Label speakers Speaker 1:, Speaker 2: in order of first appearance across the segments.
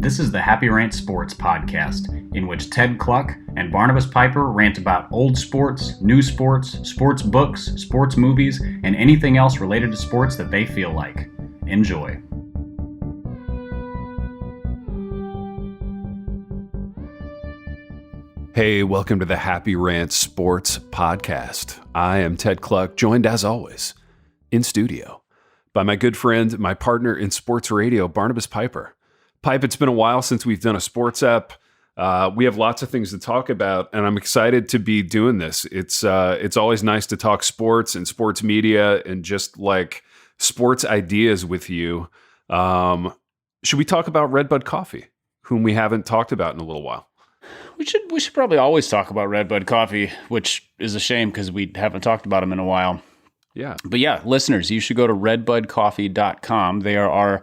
Speaker 1: This is the Happy Rant Sports podcast, in which Ted Cluck and Barnabas Piper rant about old sports, new sports, sports books, sports movies, and anything else related to sports that they feel like. Enjoy.
Speaker 2: Hey, welcome to the Happy Rant Sports podcast. I am Ted Cluck, joined as always in studio by my good friend, my partner in sports radio, Barnabas Piper. Pipe, it's been a while since we've done a sports ep. We have lots of things to talk about, and I'm excited to be doing this. It's always nice to talk sports and sports media and just like sports ideas with you. Should we talk about Redbud Coffee, whom we haven't talked about in a little while?
Speaker 1: We should probably always talk about Redbud Coffee, which is a shame because we haven't talked about them in a while.
Speaker 2: Yeah.
Speaker 1: But yeah, listeners, you should go to redbudcoffee.com. They are our,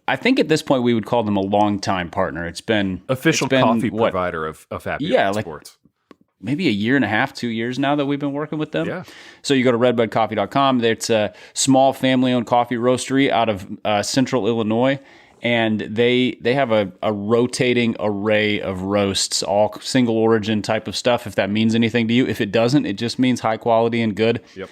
Speaker 1: I think at this point we would call them a longtime partner. It's been
Speaker 2: official coffee provider of Happy Rant Sports.
Speaker 1: Maybe a year and a half, 2 years now that we've been working with them.
Speaker 2: Yeah.
Speaker 1: So you go to redbudcoffee.com. It's a small family-owned coffee roastery out of central Illinois. And they have a rotating array of roasts, all single origin type of stuff, if that means anything to you. If it doesn't, it just means high quality and good.
Speaker 2: Yep.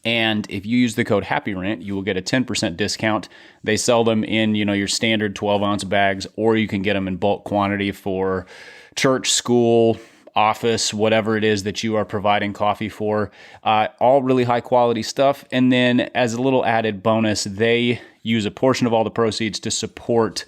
Speaker 1: And if you use the code HAPPYRANT, you will get a 10% discount. They sell them in, your standard 12-ounce bags, or you can get them in bulk quantity for church, school, office, whatever it is that you are providing coffee for. All really high-quality stuff. And then as a little added bonus, they use a portion of all the proceeds to support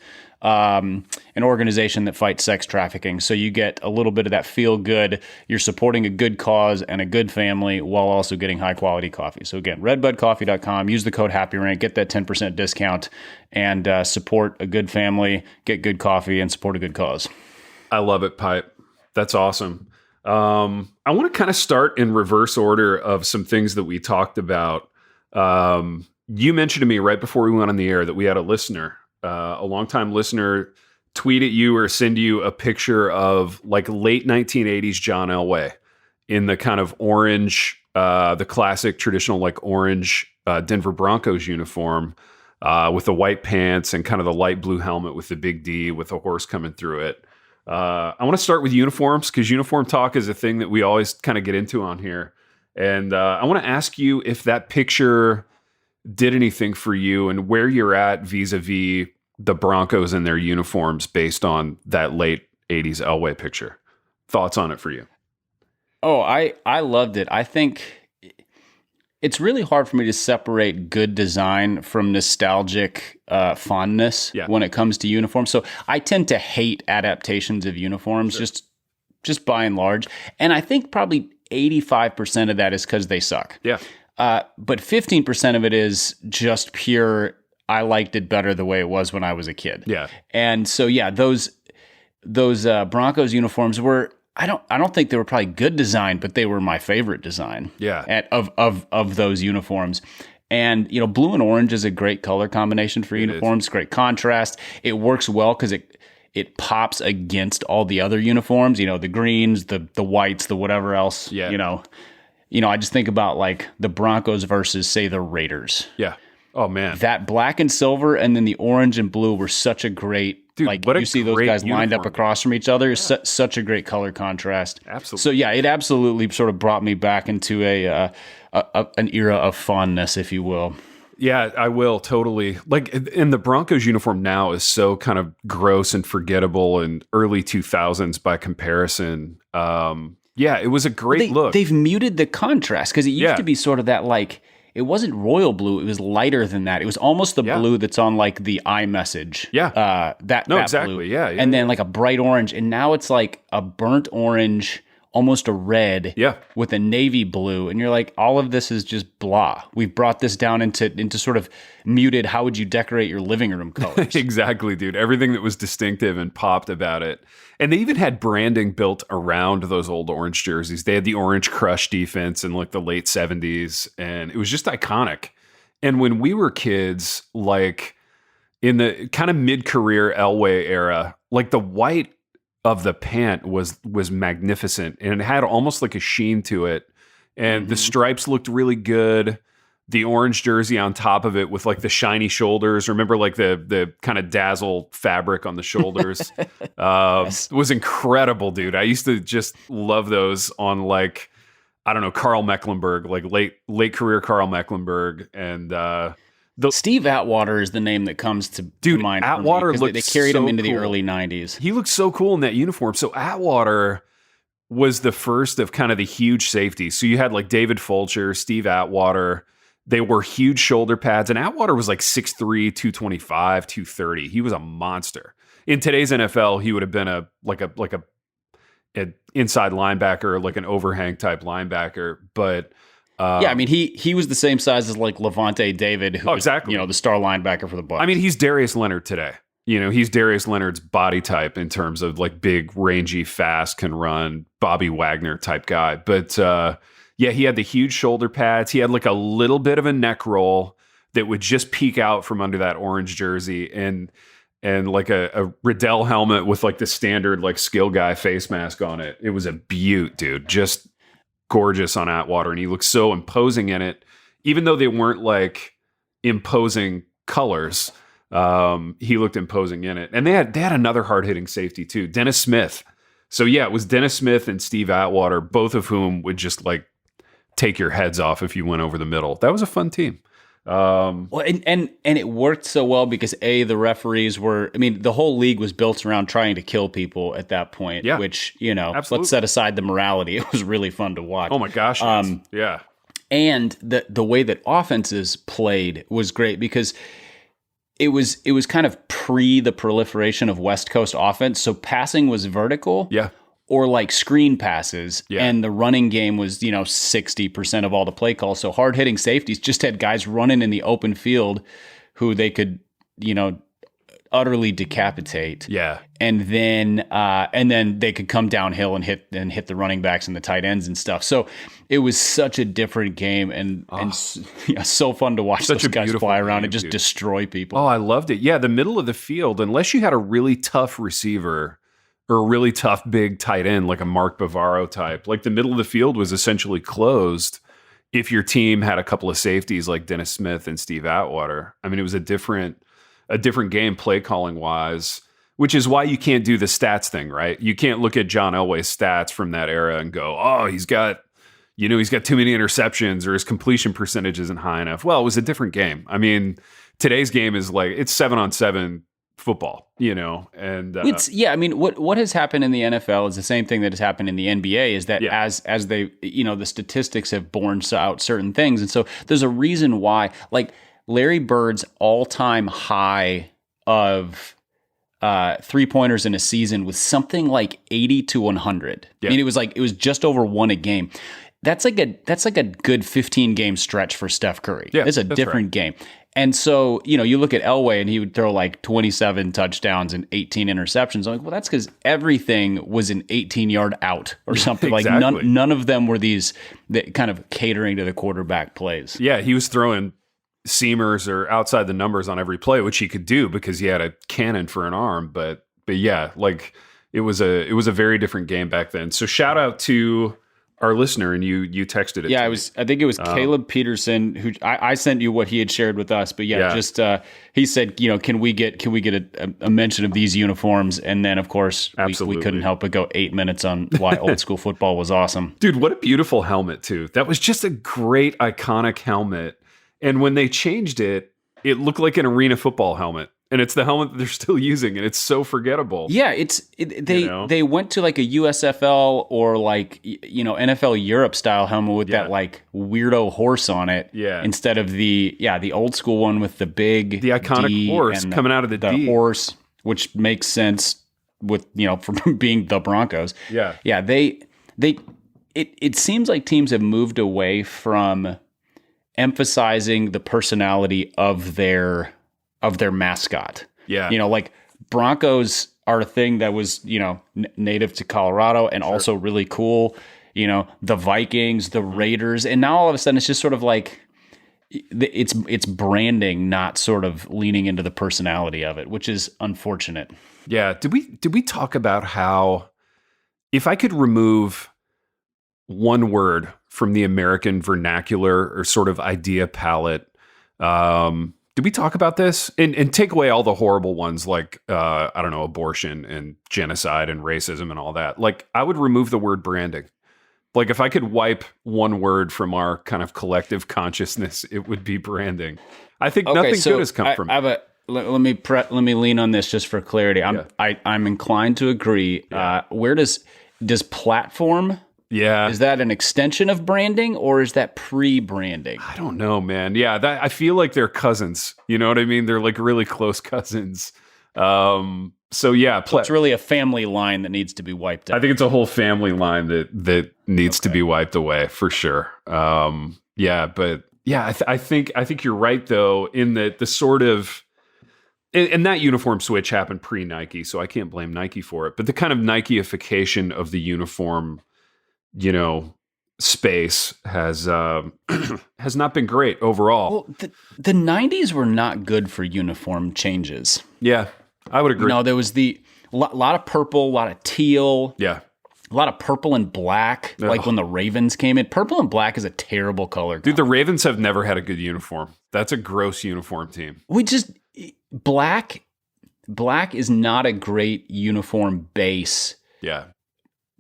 Speaker 1: an organization that fights sex trafficking. So you get a little bit of that feel good. You're supporting a good cause and a good family while also getting high quality coffee. So again, redbudcoffee.com, use the code HAPPYRANT, get that 10% discount, and support a good family, get good coffee, and support a good cause.
Speaker 2: I love it, Pipe. That's awesome. I want to kind of start in reverse order of some things that we talked about. You mentioned to me right before we went on the air that we had a listener, a longtime listener, tweet at you or send you a picture of like late 1980s John Elway in the kind of orange, the classic traditional like orange Denver Broncos uniform with the white pants and kind of the light blue helmet with the big D with a horse coming through it. I want to start with uniforms because uniform talk is a thing that we always kind of get into on here. And I want to ask you if that picture did anything for you and where you're at vis-a-vis the Broncos and their uniforms based on that late 80s Elway picture. Thoughts on it for you?
Speaker 1: Oh, I loved it. I think it's really hard for me to separate good design from nostalgic fondness when it comes to uniforms. So I tend to hate adaptations of uniforms, just by and large. And I think probably 85% of that is because they suck.
Speaker 2: Yeah.
Speaker 1: But 15% of it is just pure, I liked it better the way it was when I was a kid.
Speaker 2: Yeah.
Speaker 1: And so, yeah, those Broncos uniforms were, I don't think they were probably good design, but they were my favorite design.
Speaker 2: Yeah.
Speaker 1: Of those uniforms. And, blue and orange is a great color combination for uniforms, great contrast. It works well because it pops against all the other uniforms, the greens, the whites, the whatever else, I just think about like the Broncos versus, say, the Raiders.
Speaker 2: Yeah. Oh, man.
Speaker 1: That black and silver and then the orange and blue were such a great,
Speaker 2: dude,
Speaker 1: like you see those guys lined up across from each other. Yeah. Such a great color contrast.
Speaker 2: Absolutely.
Speaker 1: So, yeah, it absolutely sort of brought me back into an era of fondness, if you will.
Speaker 2: Yeah, I will totally. Like, and the Broncos uniform now is so kind of gross and forgettable in early 2000s by comparison. Yeah, it was a great look.
Speaker 1: They've muted the contrast because it used to be sort of that like, it wasn't royal blue. It was lighter than that. It was almost the blue that's on like the iMessage.
Speaker 2: Yeah.
Speaker 1: That
Speaker 2: exactly.
Speaker 1: Blue.
Speaker 2: Yeah.
Speaker 1: And then like a bright orange. And now it's like a burnt orange, almost a red with a navy blue. And you're like, all of this is just blah. We've brought this down into sort of muted, how would you decorate your living room colors?
Speaker 2: Exactly, dude. Everything that was distinctive and popped about it. And they even had branding built around those old orange jerseys. They had the Orange Crush defense in like the late 70s. And it was just iconic. And when we were kids, like in the kind of mid-career Elway era, like the white of the pant was magnificent, and it had almost like a sheen to it, and the stripes looked really good. the orange jersey on top of it with like the shiny shoulders. Remember like the kind of dazzle fabric on the shoulders?
Speaker 1: Yes.
Speaker 2: Was incredible, dude. I used to just love those on like, I don't know, Carl Mecklenburg, like late career Carl Mecklenburg. And
Speaker 1: Steve Atwater is the name that comes to mind.
Speaker 2: Atwater looked
Speaker 1: they carried
Speaker 2: so
Speaker 1: him into the
Speaker 2: cool.
Speaker 1: early 90s.
Speaker 2: He looked so cool in that uniform. So Atwater was the first of kind of the huge safeties. So you had like David Fulcher, Steve Atwater. They were huge shoulder pads, and Atwater was like 6'3", 225, 230. He was a monster. In today's NFL, he would have been an inside linebacker, like an overhang type linebacker. But
Speaker 1: yeah, I mean, he was the same size as like Levante David, who
Speaker 2: exactly.
Speaker 1: was, the star linebacker for the Bucs.
Speaker 2: I mean, he's Darius Leonard today. He's Darius Leonard's body type in terms of like big, rangy, fast, can run, Bobby Wagner type guy. But yeah, he had the huge shoulder pads. He had like a little bit of a neck roll that would just peek out from under that orange jersey, and like a Riddell helmet with like the standard like skill guy face mask on it. It was a beaut, dude. Just gorgeous on Atwater, and he looked so imposing in it, even though they weren't like imposing colors. He looked imposing in it, and they had another hard hitting safety too, Dennis Smith. So yeah, it was Dennis Smith and Steve Atwater, both of whom would just like take your heads off if you went over the middle. That was a fun team.
Speaker 1: Well, and it worked so well because the referees were, I mean, the whole league was built around trying to kill people at that point,
Speaker 2: yeah,
Speaker 1: which,
Speaker 2: absolutely.
Speaker 1: Let's set aside the morality. It was really fun to watch.
Speaker 2: Oh my gosh. Yes. Yeah.
Speaker 1: And the way that offenses played was great because it was kind of pre the proliferation of West Coast offense. So passing was vertical.
Speaker 2: Yeah.
Speaker 1: Or like screen passes,
Speaker 2: yeah.
Speaker 1: And the running game was 60% of all the play calls. So hard hitting safeties just had guys running in the open field who they could utterly decapitate.
Speaker 2: Yeah,
Speaker 1: and then they could come downhill and hit the running backs and the tight ends and stuff. So it was such a different game and so fun to watch those guys fly around and just destroy people.
Speaker 2: Oh, I loved it. Yeah, the middle of the field, unless you had a really tough receiver or a really tough big tight end like a Mark Bavaro type, like the middle of the field was essentially closed if your team had a couple of safeties like Dennis Smith and Steve Atwater. I mean, it was a different game play calling wise, which is why you can't do the stats thing, right? You can't look at John Elway's stats from that era and go, oh, he's got too many interceptions or his completion percentage isn't high enough. Well, it was a different game. I mean, today's game is like, it's 7-on-7 football, and
Speaker 1: I mean, what has happened in the NFL is the same thing that has happened in the NBA is that as they, the statistics have borne out certain things. And so there's a reason why, like Larry Bird's all-time high of 3-pointers in a season was something like 80 to 100. Yeah. I mean, it was just over one a game. That's like a good 15 game stretch for Steph Curry. Yeah, it's a different game. And so, you look at Elway and he would throw like 27 touchdowns and 18 interceptions. I'm like, well, that's because everything was an 18-yard out or something.
Speaker 2: Exactly.
Speaker 1: Like none of them were these kind of catering to the quarterback plays.
Speaker 2: Yeah, he was throwing seamers or outside the numbers on every play, which he could do because he had a cannon for an arm. But yeah, like it was a very different game back then. So shout out to our listener, and you texted it.
Speaker 1: Yeah,
Speaker 2: to
Speaker 1: I think it was Caleb Peterson who I sent you what he had shared with us. But just he said, can we get a mention of these uniforms? And then of course we couldn't help but go 8 minutes on why old school football was awesome.
Speaker 2: Dude, what a beautiful helmet too. That was just a great iconic helmet. And when they changed it, it looked like an arena football helmet. And it's the helmet that they're still using, and it's so forgettable.
Speaker 1: Yeah, they went to like a USFL or like NFL Europe style helmet with that like weirdo horse on it. Yeah, instead of the old school one with the
Speaker 2: iconic D horse coming out of the D
Speaker 1: horse, which makes sense with from being the Broncos.
Speaker 2: Yeah,
Speaker 1: yeah. It seems like teams have moved away from emphasizing the personality of their mascot.
Speaker 2: Yeah.
Speaker 1: Like Broncos are a thing that was, native to Colorado and also really cool. The Vikings, the Raiders, and now all of a sudden it's just sort of like it's branding, not sort of leaning into the personality of it, which is unfortunate.
Speaker 2: Yeah. Did we talk about how if I could remove one word from the American vernacular or sort of idea palette. Did we talk about this? And take away all the horrible ones like, I don't know, abortion and genocide and racism and all that. Like, I would remove the word branding. Like, if I could wipe one word from our kind of collective consciousness, it would be branding. I think nothing good has come from it.
Speaker 1: Let me lean on this just for clarity. I'm inclined to agree.
Speaker 2: Yeah.
Speaker 1: Where does platform?
Speaker 2: Yeah.
Speaker 1: Is that an extension of branding or is that pre-branding?
Speaker 2: I don't know, man. Yeah, I feel like they're cousins. You know what I mean? They're like really close cousins. So yeah,
Speaker 1: it's really a family line that needs to be wiped out.
Speaker 2: I think it's a whole family line that needs to be wiped away for sure. I think you're right though in that the sort of and that uniform switch happened pre-Nike, so I can't blame Nike for it. But the kind of Nike-ification of the uniform, space has not been great overall.
Speaker 1: Well, the 90s were not good for uniform changes.
Speaker 2: Yeah, I would agree.
Speaker 1: There was the lot of purple, a lot of teal.
Speaker 2: Yeah.
Speaker 1: A lot of purple and black, like when the Ravens came in. Purple and black is a terrible color.
Speaker 2: Dude, the Ravens have never had a good uniform. That's a gross uniform team.
Speaker 1: Black is not a great uniform base.
Speaker 2: Yeah.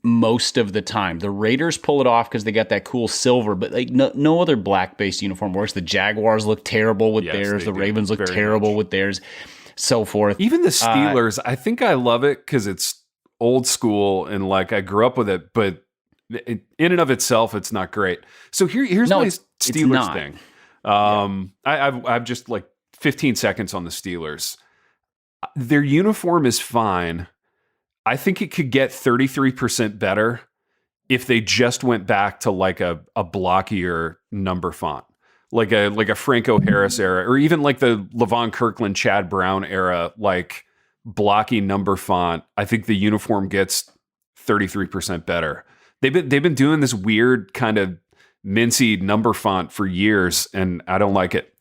Speaker 1: Most of the time. The Raiders pull it off because they got that cool silver, but like no other black-based uniform works. The Jaguars look terrible with theirs. The Ravens look terrible with theirs, so forth.
Speaker 2: Even the Steelers, I think I love it because it's old school and like I grew up with it, but in and of itself, it's not great. So here's my Steelers thing. I've just like 15 seconds on the Steelers. Their uniform is fine. I think it could get 33% better if they just went back to like a blockier number font, like a Franco Harris era, or even like the Levon Kirkland, Chad Brown era, like blocky number font. I think the uniform gets 33% better. They've been doing this weird kind of mincy number font for years, and I don't like it.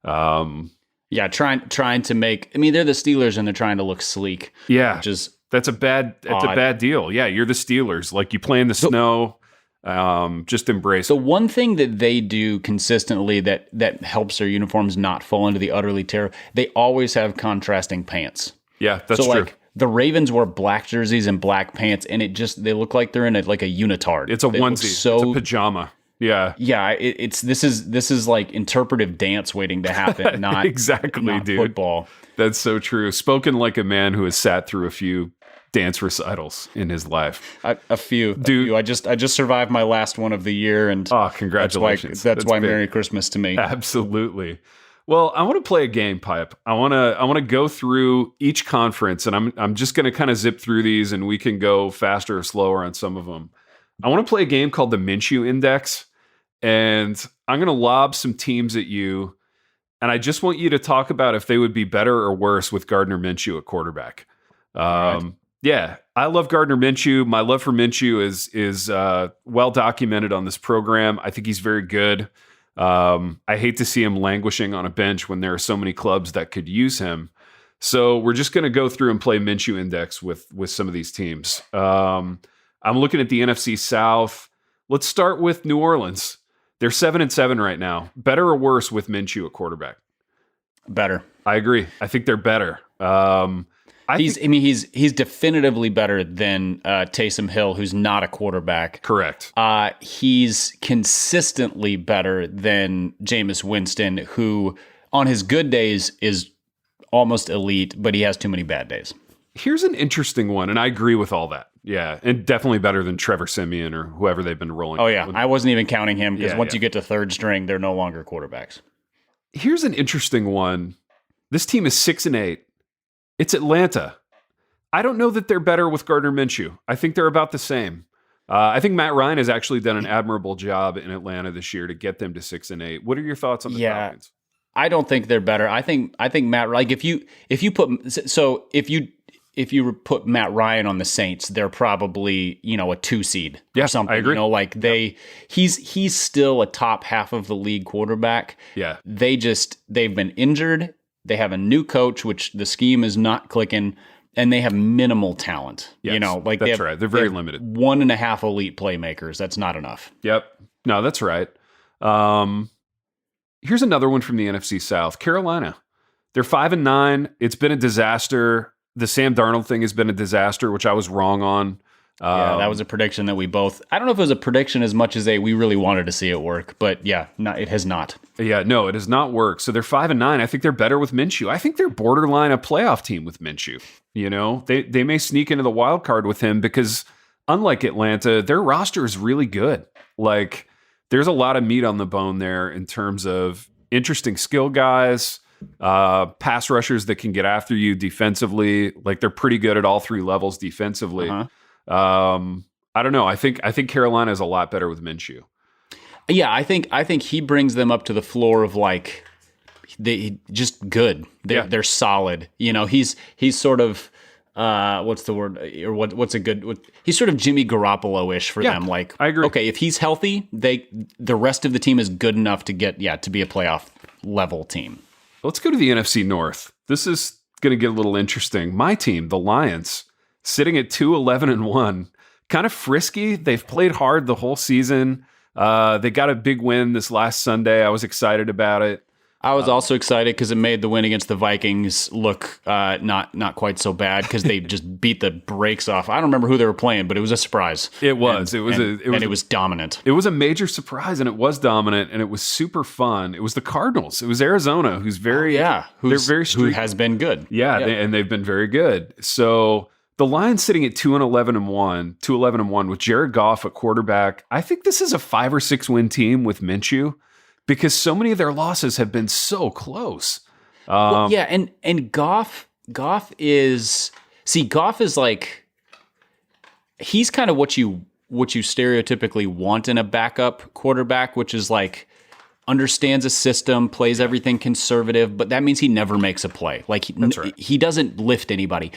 Speaker 1: Yeah, trying to make. I mean, they're the Steelers, and they're trying to look sleek.
Speaker 2: Yeah,
Speaker 1: which is
Speaker 2: that's a bad deal. Yeah, you're the Steelers. Like you play in the snow. Just embrace.
Speaker 1: The one thing that they do consistently that helps their uniforms not fall into the utterly terrible. They always have contrasting pants.
Speaker 2: Yeah, that's true. Like
Speaker 1: the Ravens wear black jerseys and black pants, and they look like they're in a unitard.
Speaker 2: It's a onesie. It's a pajama. Yeah.
Speaker 1: Yeah, this is like interpretive dance waiting to happen, not
Speaker 2: exactly,
Speaker 1: not
Speaker 2: dude.
Speaker 1: Football.
Speaker 2: That's so true. Spoken like a man who has sat through a few dance recitals in his life.
Speaker 1: A few.
Speaker 2: Dude,
Speaker 1: I just survived my last one of the year, and
Speaker 2: congratulations.
Speaker 1: That's why Merry Christmas to me.
Speaker 2: Absolutely. Well, I want to play a game, Pipe. I want to go through each conference, and I'm just going to kind of zip through these, and we can go faster or slower on some of them. I want to play a game called the Minshew Index, and I'm going to lob some teams at you, and I just want you to talk about if they would be better or worse with Gardner Minshew at quarterback.
Speaker 1: Right.
Speaker 2: Yeah, I love Gardner Minshew. My love for Minshew is well documented on this program. I think he's very good. I hate to see him languishing on a bench when there are so many clubs that could use him. So we're just going to go through and play Minshew Index with some of these teams. I'm looking at the NFC South. Let's start with New Orleans. They're 7-7 right now. Better or worse with Minshew at quarterback?
Speaker 1: Better.
Speaker 2: I agree. I think they're better.
Speaker 1: He's definitively better than Taysom Hill, who's not a quarterback.
Speaker 2: Correct.
Speaker 1: He's consistently better than Jameis Winston, who on his good days is almost elite, but he has too many bad days.
Speaker 2: Here's an interesting one, and I agree with all that. Yeah, and definitely better than Trevor Siemian or whoever they've been rolling.
Speaker 1: Oh, yeah. I wasn't even counting him because once you get to third string, they're no longer quarterbacks.
Speaker 2: Here's an interesting one. This team is 6-8. It's Atlanta. I don't know that they're better with Gardner Minshew. I think they're about the same. I think Matt Ryan has actually done an admirable job in Atlanta this year to get them to 6-8. What are your thoughts on the Falcons?
Speaker 1: I don't think they're better. I think Matt, like if you put Matt Ryan on the Saints, they're probably, a 2 seed or something.
Speaker 2: I agree.
Speaker 1: He's still a top half of the league quarterback.
Speaker 2: Yeah.
Speaker 1: They've been injured. They have a new coach, which the scheme is not clicking, and they have minimal talent.
Speaker 2: Yes, that's right. They're very limited.
Speaker 1: 1.5 elite playmakers. That's not enough.
Speaker 2: Yep. No, that's right. Here's another one from the NFC South. Carolina. They're 5-9. It's been a disaster. The Sam Darnold thing has been a disaster, which I was wrong on.
Speaker 1: Yeah, that was a prediction that we both, I don't know if it was a prediction as much as we really wanted to see it work, but yeah, no, it has not.
Speaker 2: Yeah, no, it has not worked. So they're 5-9. I think they're better with Minshew. I think they're borderline a playoff team with Minshew. You know, they may sneak into the wild card with him because unlike Atlanta, their roster is really good. Like there's a lot of meat on the bone there in terms of interesting skill guys, pass rushers that can get after you defensively. Like they're pretty good at all three levels defensively. I don't know. I think Carolina is a lot better with Minshew.
Speaker 1: Yeah, I think he brings them up to the floor of like they just good. They're solid. You know, he's sort of what's the word or what's a good? He's sort of Jimmy Garoppolo-ish for them. Like
Speaker 2: I agree.
Speaker 1: Okay, if he's healthy, the rest of the team is good enough to to be a playoff level team.
Speaker 2: Let's go to the NFC North. This is going to get a little interesting. My team, the Lions, sitting at 2-11-1, kind of frisky. They've played hard the whole season. They got a big win this last Sunday. I was excited about it.
Speaker 1: I was also excited because it made the win against the Vikings look not quite so bad because they just beat the brakes off. I don't remember who they were playing, but it was a surprise.
Speaker 2: It was.
Speaker 1: It was dominant.
Speaker 2: It was a major surprise, and it was dominant, and it was super fun. It was the Cardinals. It was Arizona, who's very they're very streaky.
Speaker 1: Who has been good.
Speaker 2: Yeah, and they've been very good. So the Lions sitting at 2-11-1 with Jared Goff at quarterback. I think this is a 5 or 6 win team with Minshew, because so many of their losses have been so close.
Speaker 1: And Goff is like, he's kind of what you stereotypically want in a backup quarterback, which is like understands a system, plays everything conservative, but that means he never makes a play. Like he doesn't lift anybody.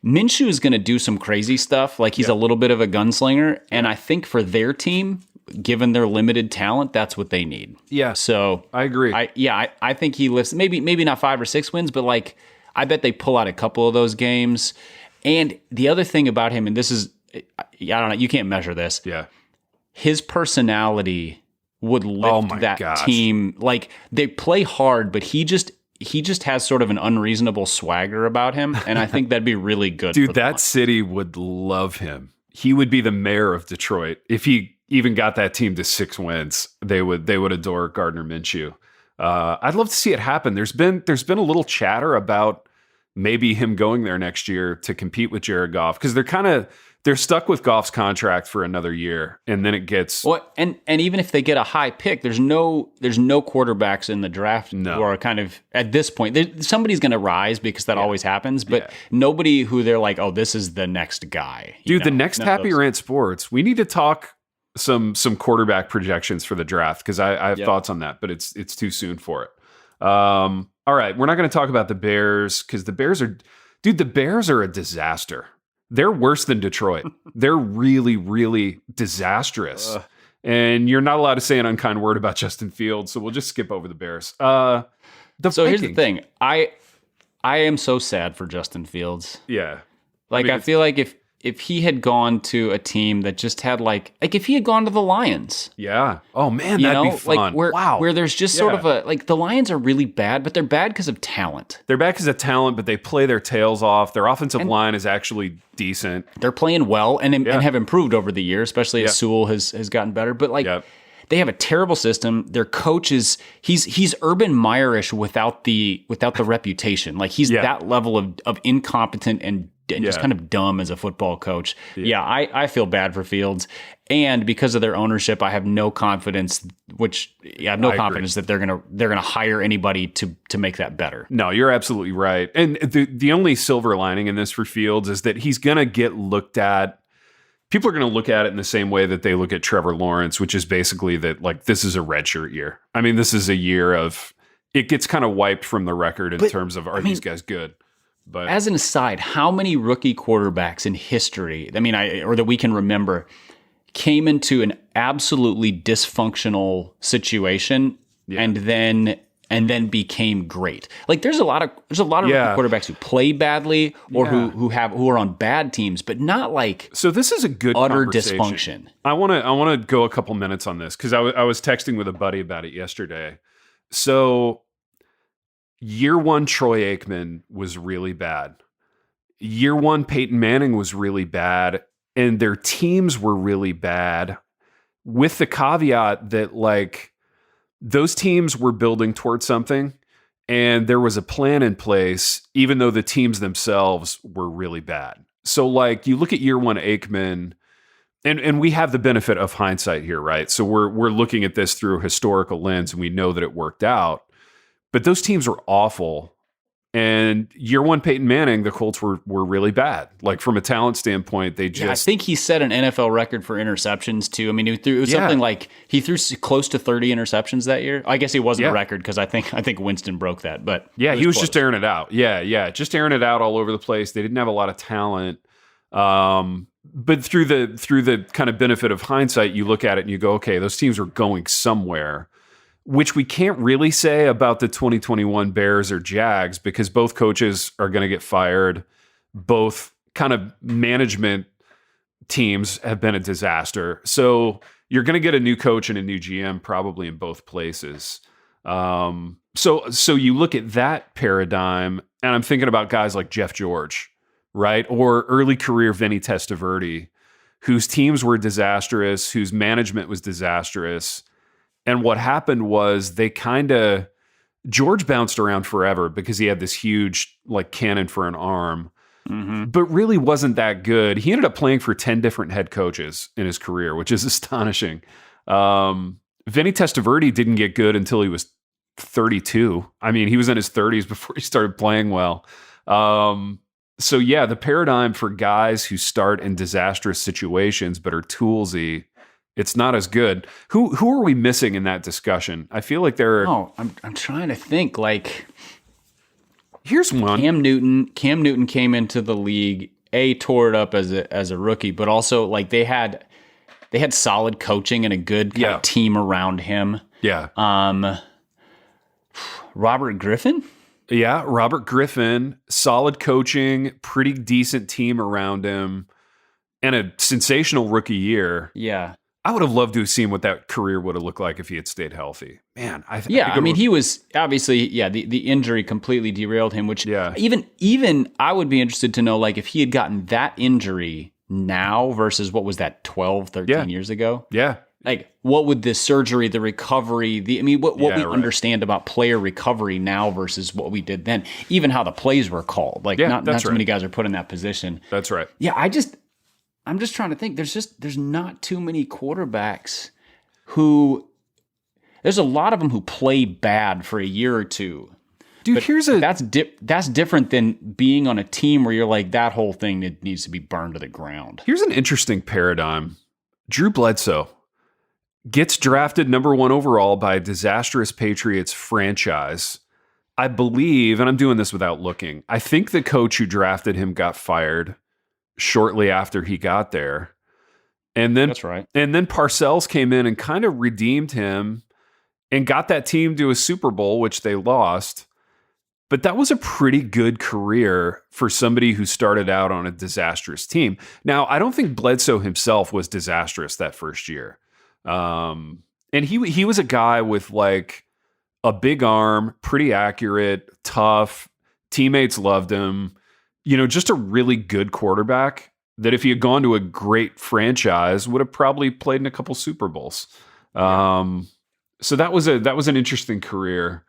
Speaker 1: Minshew is going to do some crazy stuff. Like he's a little bit of a gunslinger, and I think for their team, given their limited talent, that's what they need. Yeah. So
Speaker 2: I agree.
Speaker 1: I think he lifts maybe not 5 or 6 wins, but like I bet they pull out a couple of those games. And the other thing about him, and this is, I don't know, you can't measure this.
Speaker 2: Yeah.
Speaker 1: His personality would lift team. Like they play hard, but he just has sort of an unreasonable swagger about him, and I think that'd be really good.
Speaker 2: Dude, that city would love him. He would be the mayor of Detroit if he even got that team to 6 wins. They would adore Gardner Minshew. I'd love to see it happen. There's been a little chatter about maybe him going there next year to compete with Jared Goff, because they're stuck with Goff's contract for another year, and then it gets
Speaker 1: and even if they get a high pick, there's no quarterbacks in the draft who are kind of at this point. Somebody's going to rise because that always happens, but nobody who they're like, oh, this is the next guy.
Speaker 2: Dude, the next Happy Rant Sports, we need to talk some quarterback projections for the draft, because I have thoughts on that, but it's too soon for it. All right, we're not going to talk about the Bears, because the Bears are a disaster. They're worse than Detroit. They're really, really disastrous. And you're not allowed to say an unkind word about Justin Fields, so we'll just skip over the Bears. So
Speaker 1: here's the thing. I am so sad for Justin Fields.
Speaker 2: Yeah.
Speaker 1: Like, I feel like if he had gone to a team that just had like if he had gone to the Lions.
Speaker 2: Yeah. Oh man, that'd be fun.
Speaker 1: Like where there's just sort of the Lions are really bad, but they're bad because of talent.
Speaker 2: They're bad because of talent, but they play their tails off. Their offensive line is actually decent.
Speaker 1: They're playing well and have improved over the years, especially as Sewell has gotten better. But they have a terrible system. Their coach is he's Urban Meyer-ish without the reputation. Like he's that level of incompetent and just kind of dumb as a football coach. Yeah, I feel bad for Fields. And because of their ownership, I have no confidence, confidence that they're gonna hire anybody to make that better.
Speaker 2: No, you're absolutely right. And the only silver lining in this for Fields is that he's gonna get looked at. People are going to look at it in the same way that they look at Trevor Lawrence, which is basically that, like, this is a redshirt year. I mean, this is a year of it gets kind of wiped from the record in terms of these guys good? But
Speaker 1: as an aside, how many rookie quarterbacks in history, or that we can remember, came into an absolutely dysfunctional situation and then and then became great. Like there's a lot of quarterbacks who play badly or who are on bad teams, but not like
Speaker 2: so. This is a good
Speaker 1: utter
Speaker 2: conversation.
Speaker 1: dysfunction.
Speaker 2: I want to go a couple minutes on this because I was texting with a buddy about it yesterday. So year one Troy Aikman was really bad. Year one Peyton Manning was really bad, and their teams were really bad. With the caveat that like those teams were building towards something and there was a plan in place, even though the teams themselves were really bad. So like you look at year one Aikman, and we have the benefit of hindsight here, right? So we're looking at this through a historical lens and we know that it worked out, but those teams were awful. And year one Peyton Manning, the Colts were really bad. Like from a talent standpoint, they just...
Speaker 1: I think he set an NFL record for interceptions too. I mean, it was something like he threw close to 30 interceptions that year. I guess it wasn't a record because I think Winston broke that. But
Speaker 2: yeah, he was just airing it out. Yeah, just airing it out all over the place. They didn't have a lot of talent. But through the kind of benefit of hindsight, you look at it and you go, okay, those teams are going somewhere. Which we can't really say about the 2021 Bears or Jags because both coaches are going to get fired. Both kind of management teams have been a disaster. So you're going to get a new coach and a new GM probably in both places. So you look at that paradigm, and I'm thinking about guys like Jeff George, right? Or early career Vinny Testaverde, whose teams were disastrous, whose management was disastrous. And what happened was George bounced around forever because he had this huge like cannon for an arm, but really wasn't that good. He ended up playing for 10 different head coaches in his career, which is astonishing. Vinny Testaverde didn't get good until he was 32. I mean, he was in his 30s before he started playing well. So yeah, the paradigm for guys who start in disastrous situations but are toolsy, it's not as good. Who are we missing in that discussion? I feel like there are...
Speaker 1: Oh, I'm trying to think. Like,
Speaker 2: here's one.
Speaker 1: Cam Newton came into the league, tore it up as a rookie, but also like they had solid coaching and a good kind of team around him.
Speaker 2: Yeah.
Speaker 1: Robert Griffin?
Speaker 2: Yeah, Robert Griffin, solid coaching, pretty decent team around him, and a sensational rookie year.
Speaker 1: Yeah.
Speaker 2: I would have loved to have seen what that career would have looked like if he had stayed healthy. Man,
Speaker 1: he was obviously, the injury completely derailed him, which even I would be interested to know, like, if he had gotten that injury now versus what was that, 12, 13 years ago?
Speaker 2: Yeah.
Speaker 1: Like, what would the surgery, the recovery, what we understand about player recovery now versus what we did then, even how the plays were called. Like, not too many guys are put in that position.
Speaker 2: That's right.
Speaker 1: Yeah, I'm just trying to think. There's not too many quarterbacks who, there's a lot of them who play bad for a year or two.
Speaker 2: Dude,
Speaker 1: that's different than being on a team where you're like, that whole thing needs to be burned to the ground.
Speaker 2: Here's an interesting paradigm. Drew Bledsoe gets drafted number 1 overall by a disastrous Patriots franchise. I believe, and I'm doing this without looking, I think the coach who drafted him got fired shortly after he got there. And then
Speaker 1: that's right.
Speaker 2: And then Parcells came in and kind of redeemed him and got that team to a Super Bowl, which they lost. But that was a pretty good career for somebody who started out on a disastrous team. Now, I don't think Bledsoe himself was disastrous that first year. And he was a guy with like a big arm, pretty accurate, tough, teammates loved him. Just a really good quarterback that if he had gone to a great franchise would have probably played in a couple Super Bowls. So that was an interesting career.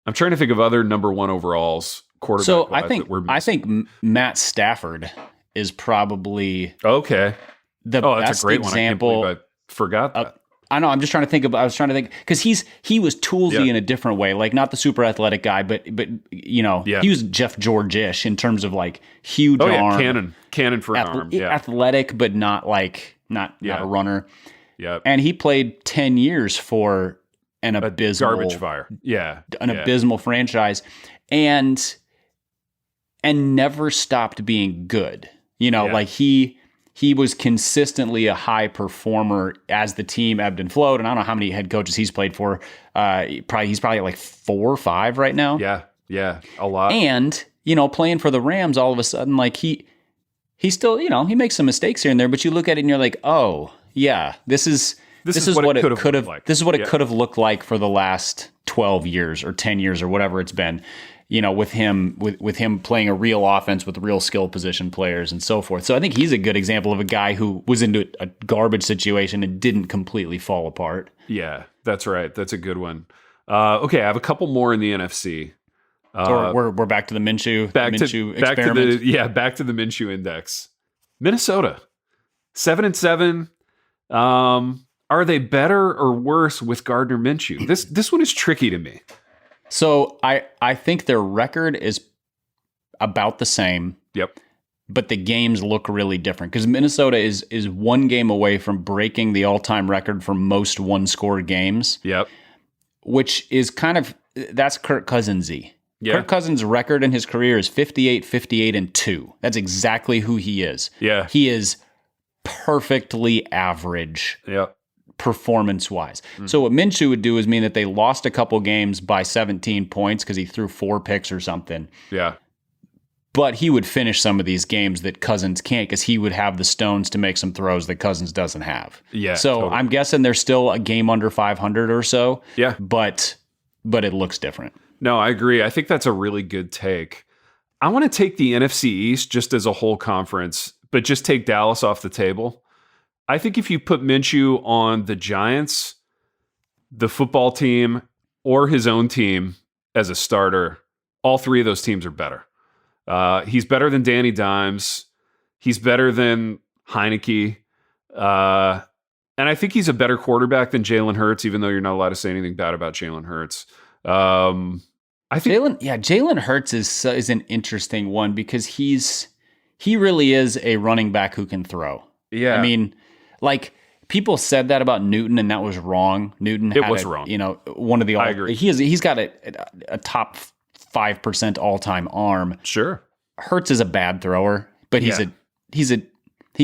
Speaker 2: I'm trying to think of other number 1 overalls quarterback.
Speaker 1: So I think Matt Stafford is probably
Speaker 2: the
Speaker 1: best
Speaker 2: that's a great
Speaker 1: example.
Speaker 2: One. I forgot that.
Speaker 1: I know. I'm just trying to think. I was trying to think because he was toolsy in a different way, like not the super athletic guy, but he was Jeff George-ish in terms of like huge arm,
Speaker 2: cannon for an arm,
Speaker 1: athletic, but not a runner.
Speaker 2: Yeah,
Speaker 1: and he played 10 years for an abysmal
Speaker 2: garbage fire. Yeah,
Speaker 1: abysmal franchise, and never stopped being good. Like he he was consistently a high performer as the team ebbed and flowed. And I don't know how many head coaches he's played for. He's probably at like 4 or 5 right now.
Speaker 2: Yeah, a lot.
Speaker 1: And, playing for the Rams, all of a sudden, like he still, he makes some mistakes here and there, but you look at it and you're like, oh, yeah, this is what it could have like. This is what it could have looked like for the last 12 years or 10 years or whatever it's been. With him playing a real offense with real skill position players and so forth. So I think he's a good example of a guy who was into a garbage situation and didn't completely fall apart.
Speaker 2: Yeah, that's right. That's a good one. Okay, I have a couple more in the NFC.
Speaker 1: So we're back to the Minshew Experiment.
Speaker 2: Back to the Minshew Index. Minnesota, 7-7. Are they better or worse with Gardner Minshew? This one is tricky to me.
Speaker 1: So I think their record is about the same.
Speaker 2: Yep.
Speaker 1: But the games look really different because Minnesota is 1 game away from breaking the all-time record for most one-score games.
Speaker 2: Yep.
Speaker 1: Which is that's Kirk Cousins-y.
Speaker 2: Yeah.
Speaker 1: Kirk Cousins' record in his career is 58-2. That's exactly who he is.
Speaker 2: Yeah.
Speaker 1: He is perfectly average.
Speaker 2: Yep.
Speaker 1: Performance-wise. So what Minshew would do is mean that they lost a couple games by 17 points because he threw 4 picks or something.
Speaker 2: Yeah.
Speaker 1: But he would finish some of these games that Cousins can't because he would have the stones to make some throws that Cousins doesn't have.
Speaker 2: Yeah.
Speaker 1: So totally. I'm guessing they're still a game under 500 or so.
Speaker 2: Yeah.
Speaker 1: But it looks different.
Speaker 2: No, I agree. I think that's a really good take. I want to take the NFC East just as a whole conference, but just take Dallas off the table. I think if you put Minshew on the Giants, the football team, or his own team as a starter, all 3 of those teams are better. He's better than Danny Dimes. He's better than Heineke. And I think he's a better quarterback than Jalen Hurts, even though you're not allowed to say anything bad about Jalen Hurts. I think
Speaker 1: Jalen Hurts is an interesting one because he really is a running back who can throw.
Speaker 2: Yeah.
Speaker 1: I mean, like people said that about Newton and that was wrong. Newton was wrong. One of the
Speaker 2: I agree.
Speaker 1: He's got a top 5% all-time arm.
Speaker 2: Sure.
Speaker 1: Hurts is a bad thrower, but he's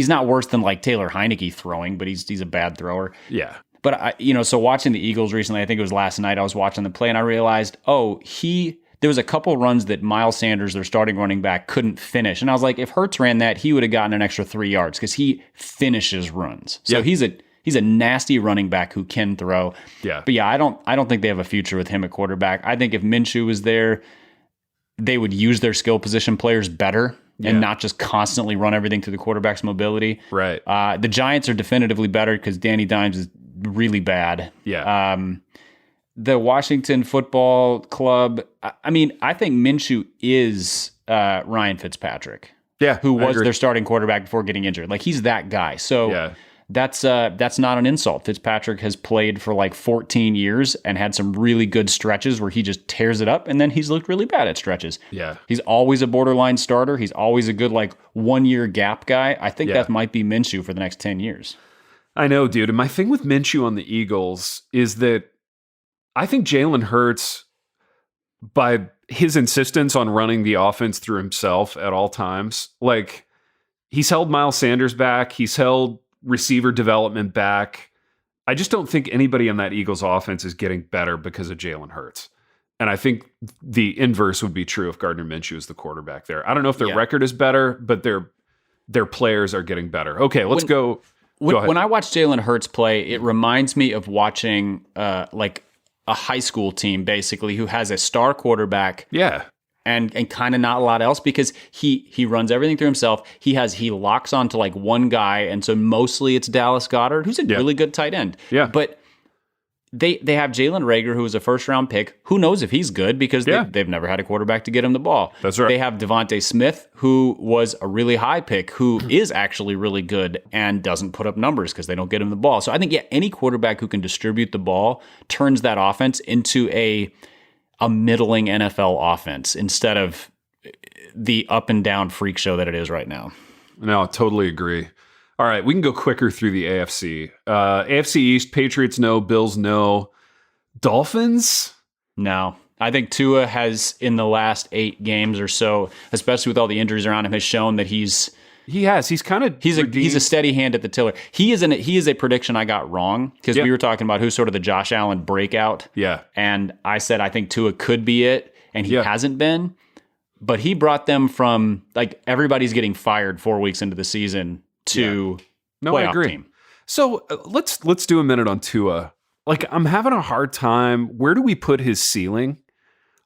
Speaker 1: not worse than like Taylor Heineke throwing, but he's a bad thrower.
Speaker 2: Yeah.
Speaker 1: But so watching the Eagles recently, I think it was last night, I was watching the play and I realized, there was a couple runs that Miles Sanders, their starting running back, couldn't finish. And I was like, if Hurts ran that, he would have gotten an extra 3 yards because he finishes runs. So he's a nasty running back who can throw.
Speaker 2: Yeah.
Speaker 1: But yeah, I don't think they have a future with him at quarterback. I think if Minshew was there, they would use their skill position players better and not just constantly run everything through the quarterback's mobility.
Speaker 2: Right.
Speaker 1: The Giants are definitively better because Danny Dimes is really bad.
Speaker 2: Yeah.
Speaker 1: The Washington Football Club, I think Minshew is Ryan Fitzpatrick.
Speaker 2: Yeah.
Speaker 1: Who was their starting quarterback before getting injured. Like, he's that guy. So that's not an insult. Fitzpatrick has played for like 14 years and had some really good stretches where he just tears it up, and then he's looked really bad at stretches.
Speaker 2: Yeah.
Speaker 1: He's always a borderline starter. He's always a good, like, 1 year gap guy. I think that might be Minshew for the next 10 years.
Speaker 2: I know, dude. And my thing with Minshew on the Eagles is that I think Jalen Hurts, by his insistence on running the offense through himself at all times, like, he's held Miles Sanders back. He's held receiver development back. I just don't think anybody on that Eagles offense is getting better because of Jalen Hurts. And I think the inverse would be true if Gardner Minshew is the quarterback there. I don't know if their record is better, but their players are getting better. Okay, let's go.
Speaker 1: When I watch Jalen Hurts play, it reminds me of watching like a high school team, basically, who has a star quarterback.
Speaker 2: Yeah.
Speaker 1: And kind of not a lot else because he runs everything through himself. He locks onto like one guy, and so mostly it's Dallas Goedert, who's a really good tight end.
Speaker 2: Yeah.
Speaker 1: But they have Jalen Reagor, who was a first-round pick. Who knows if he's good because they've never had a quarterback to get him the ball.
Speaker 2: That's right.
Speaker 1: They have Devontae Smith, who was a really high pick, who is actually really good and doesn't put up numbers because they don't get him the ball. So I think, any quarterback who can distribute the ball turns that offense into a middling NFL offense instead of the up and down freak show that it is right now.
Speaker 2: No, I totally agree. All right, we can go quicker through the AFC. AFC East, Patriots no, Bills no. Dolphins?
Speaker 1: No. I think Tua has, in the last 8 games or so, especially with all the injuries around him, has shown that he's
Speaker 2: He has. He's kind of
Speaker 1: he's a steady hand at the tiller. He is a prediction I got wrong because we were talking about who's sort of the Josh Allen breakout.
Speaker 2: Yeah.
Speaker 1: And I said I think Tua could be it, and he hasn't been. But he brought them from like everybody's getting fired 4 weeks into the season to playoff
Speaker 2: I agree.
Speaker 1: team.
Speaker 2: So let's do a minute on Tua. Like, I'm having a hard time. Where do we put his ceiling?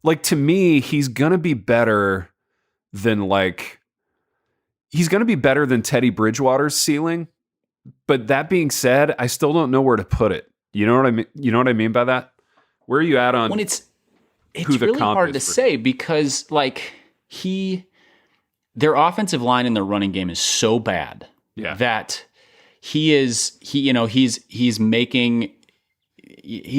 Speaker 2: Like, to me, he's gonna be better than Teddy Bridgewater's ceiling. But that being said, I still don't know where to put it. You know what I mean? You know what I mean by that? Where are you at on?
Speaker 1: When it's really hard to say because like their offensive line in their running game is so bad that he's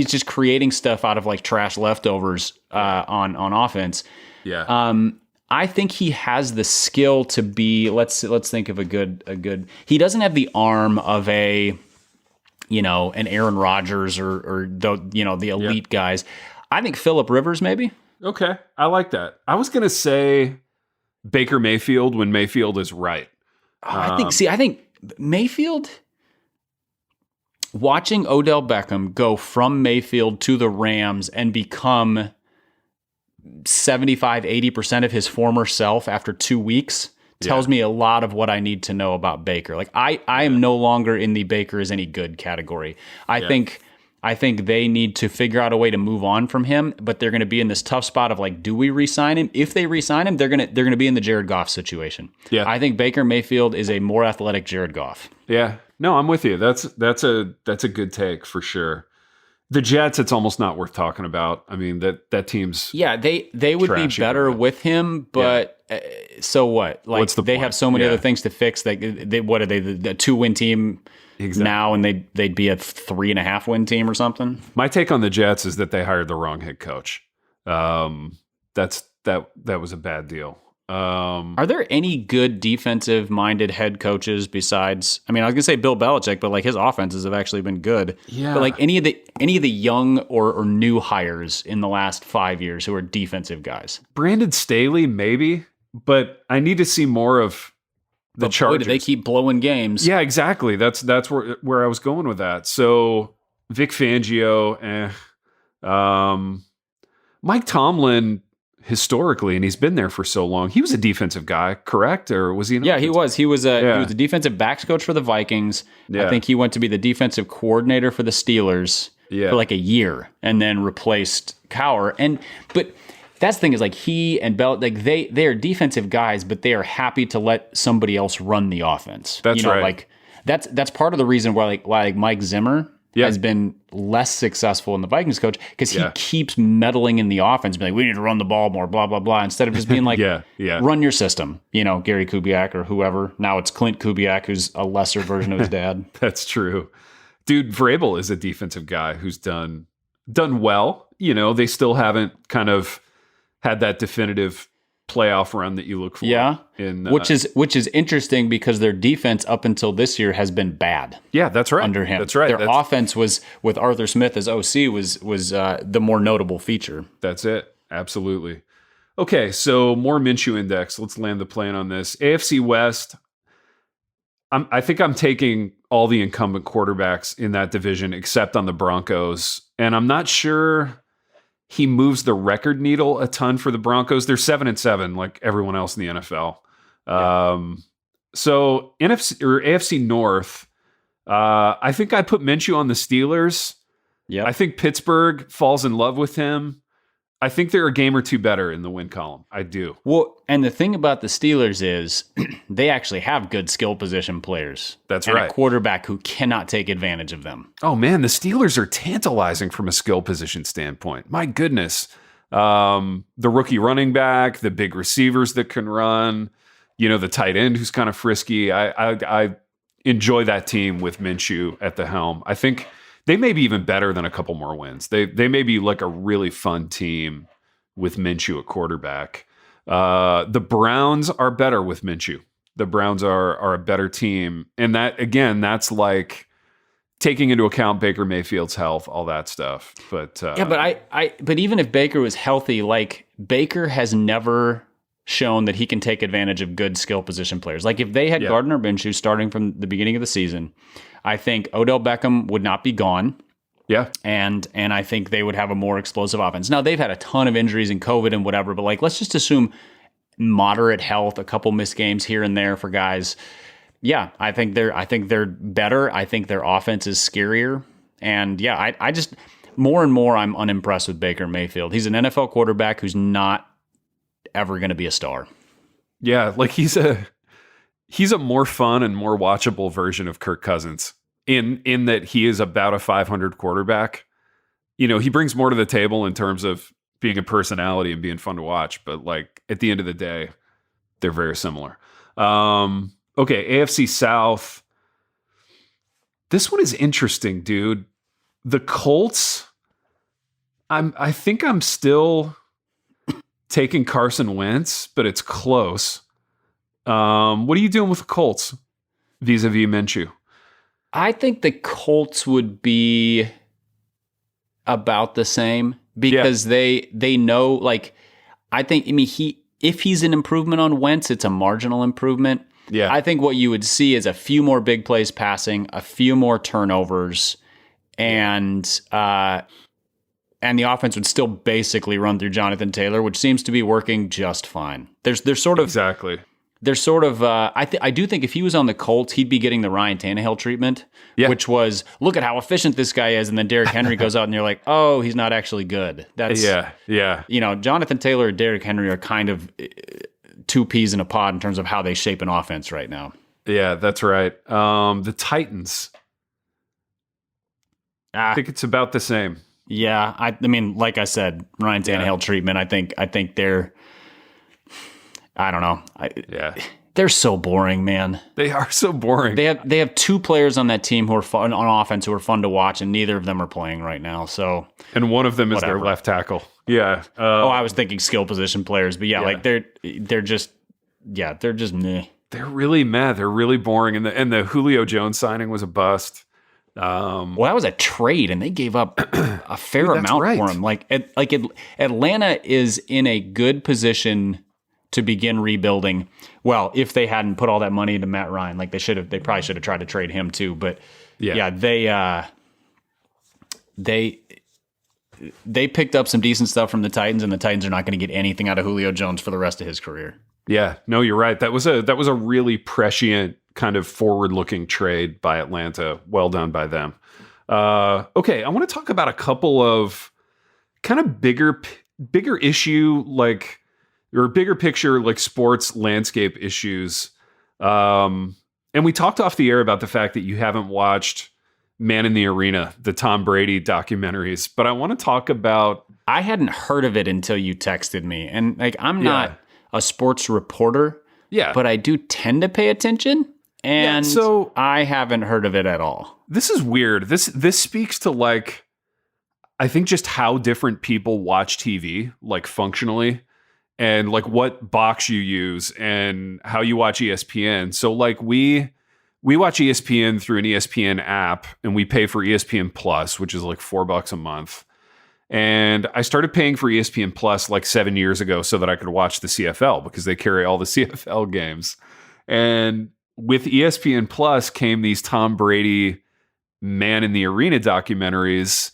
Speaker 1: just creating stuff out of like trash leftovers on offense.
Speaker 2: Yeah.
Speaker 1: I think he has the skill to be. Let's think of a good. He doesn't have the arm of an Aaron Rodgers or the elite guys. I think Phillip Rivers maybe.
Speaker 2: Okay, I like that. I was gonna say Baker Mayfield when Mayfield is right.
Speaker 1: I think Mayfield. Watching Odell Beckham go from Mayfield to the Rams and become 75-80% of his former self after 2 weeks tells me a lot of what I need to know about Baker. Like I am no longer in the Baker is any good category. I think they need to figure out a way to move on from him, but they're going to be in this tough spot of like, do we re-sign him? If they re-sign him, they're going to be in the Jared Goff situation. Yeah. I think Baker Mayfield is a more athletic Jared Goff.
Speaker 2: Yeah. No, I'm with you. That's a good take for sure. The Jets, it's almost not worth talking about. I mean, that team's
Speaker 1: they would be better with him, but so what? Like they have so many other things to fix. They what are they the 2-win team now, and they'd be a 3.5-win team or something.
Speaker 2: My take on the Jets is that they hired the wrong head coach. That was a bad deal.
Speaker 1: Are there any good defensive-minded head coaches besides? I mean, I was gonna say Bill Belichick, but like his offenses have actually been good.
Speaker 2: Yeah.
Speaker 1: But like any of the young or new hires in the last 5 years who are defensive guys.
Speaker 2: Brandon Staley, maybe, but I need to see more of the Chargers.
Speaker 1: Boy, do they keep blowing games?
Speaker 2: Yeah, exactly. That's where I was going with that. So Vic Fangio, Mike Tomlin. Historically, and he's been there for so long. He was a defensive guy, correct? Or was he?
Speaker 1: He was. He was a defensive backs coach for the Vikings. I think he went to be the defensive coordinator for the Steelers for like a year, and then replaced Cowher. But that's the thing is like he and Bell, like they are defensive guys, but they are happy to let somebody else run the offense.
Speaker 2: That's right.
Speaker 1: Like that's part of the reason why Mike Zimmer has been less successful in the Vikings coach because he keeps meddling in the offense, being like, we need to run the ball more, blah, blah, blah, instead of just being like, run your system, Gary Kubiak or whoever. Now it's Clint Kubiak, who's a lesser version of his dad.
Speaker 2: That's true. Dude, Vrabel is a defensive guy who's done well. They still haven't kind of had that definitive playoff run that you look for. Yeah.
Speaker 1: Which is interesting because their defense up until this year has been bad.
Speaker 2: Yeah, that's right.
Speaker 1: Under him.
Speaker 2: That's right.
Speaker 1: Their offense was with Arthur Smith as OC was the more notable feature.
Speaker 2: That's it. Absolutely. Okay, so more Minshew Index. Let's land the plane on this. AFC West. I think I'm taking all the incumbent quarterbacks in that division except on the Broncos. And I'm not sure he moves the record needle a ton for the Broncos. They're 7-7, like everyone else in the NFL. So NFC or AFC North, I think I put Minshew on the Steelers. Yeah, I think Pittsburgh falls in love with him. I think they're a game or two better in the win column. I do.
Speaker 1: Well, and the thing about the Steelers is they actually have good skill position players.
Speaker 2: That's
Speaker 1: and
Speaker 2: right.
Speaker 1: A quarterback who cannot take advantage of them.
Speaker 2: Oh, man, the Steelers are tantalizing from a skill position standpoint. My goodness. The rookie running back, the big receivers that can run, the tight end who's kind of frisky. I enjoy that team with Minshew at the helm. I think they may be even better than a couple more wins. They may be like a really fun team with Minshew at quarterback. The Browns are better with Minshew. The Browns are a better team. And that, again, that's like taking into account Baker Mayfield's health, all that stuff. But
Speaker 1: but even if Baker was healthy, like Baker has never shown that he can take advantage of good skill position players. Like if they had Gardner Minshew starting from the beginning of the season, I think Odell Beckham would not be gone.
Speaker 2: Yeah.
Speaker 1: And I think they would have a more explosive offense. Now they've had a ton of injuries and COVID and whatever, but like let's just assume moderate health, a couple missed games here and there for guys. Yeah, I think they're better. I think their offense is scarier. And yeah, I just more and more I'm unimpressed with Baker Mayfield. He's an NFL quarterback who's not ever going to be a star.
Speaker 2: Yeah, like he's a more fun and more watchable version of Kirk Cousins in that he is about a 500 quarterback. You know, he brings more to the table in terms of being a personality and being fun to watch, but like at the end of the day, they're very similar. Okay, AFC South. This one is interesting, dude. The Colts, I think I'm still taking Carson Wentz, but it's close. What are you doing with the Colts vis-a-vis Minshew?
Speaker 1: I think the Colts would be about the same because they know, like, if he's an improvement on Wentz, it's a marginal improvement.
Speaker 2: Yeah.
Speaker 1: I think what you would see is a few more big plays passing, a few more turnovers, and the offense would still basically run through Jonathan Taylor, which seems to be working just fine. They're sort of
Speaker 2: exactly.
Speaker 1: They're sort of. I do think if he was on the Colts, he'd be getting the Ryan Tannehill treatment, which was look at how efficient this guy is, and then Derrick Henry goes out, and you're like, oh, he's not actually good. That's
Speaker 2: yeah.
Speaker 1: You know, Jonathan Taylor and Derrick Henry are kind of two peas in a pod in terms of how they shape an offense right now.
Speaker 2: Yeah, that's right. The Titans. I think it's about the same.
Speaker 1: Yeah, I mean, like I said, Ryan Tannehill treatment. I think they're. I don't know. They're so boring, man.
Speaker 2: They are so boring.
Speaker 1: They have two players on that team who are fun on offense who are fun to watch, and neither of them are playing right now. So,
Speaker 2: and one of them is their left tackle. Yeah.
Speaker 1: I was thinking skill position players, but like they're just meh.
Speaker 2: They're really meh. They're really boring, and the Julio Jones signing was a bust.
Speaker 1: Well, that was a trade, and they gave up a fair amount for him. Atlanta is in a good position to begin rebuilding. Well, if they hadn't put all that money into Matt Ryan, like they probably should have tried to trade him too. But they picked up some decent stuff from the Titans, and the Titans are not going to get anything out of Julio Jones for the rest of his career.
Speaker 2: Yeah, no, you're right. That was a really prescient kind of forward-looking trade by Atlanta. Well done by them. Okay, I want to talk about a couple of kind of bigger issue or bigger picture like sports landscape issues. And we talked off the air about the fact that you haven't watched Man in the Arena, the Tom Brady documentaries, but I want to talk about.
Speaker 1: I hadn't heard of it until you texted me, and like I'm not a sports reporter, but I do tend to pay attention, and so I haven't heard of it at all.
Speaker 2: This is weird. This speaks to like I think just how different people watch TV, like functionally, and like what box you use and how you watch ESPN. So like we watch ESPN through an ESPN app, and we pay for ESPN Plus, which is like $4 a month. And I started paying for ESPN Plus like 7 years ago so that I could watch the CFL because they carry all the CFL games. And with ESPN Plus came these Tom Brady Man in the Arena documentaries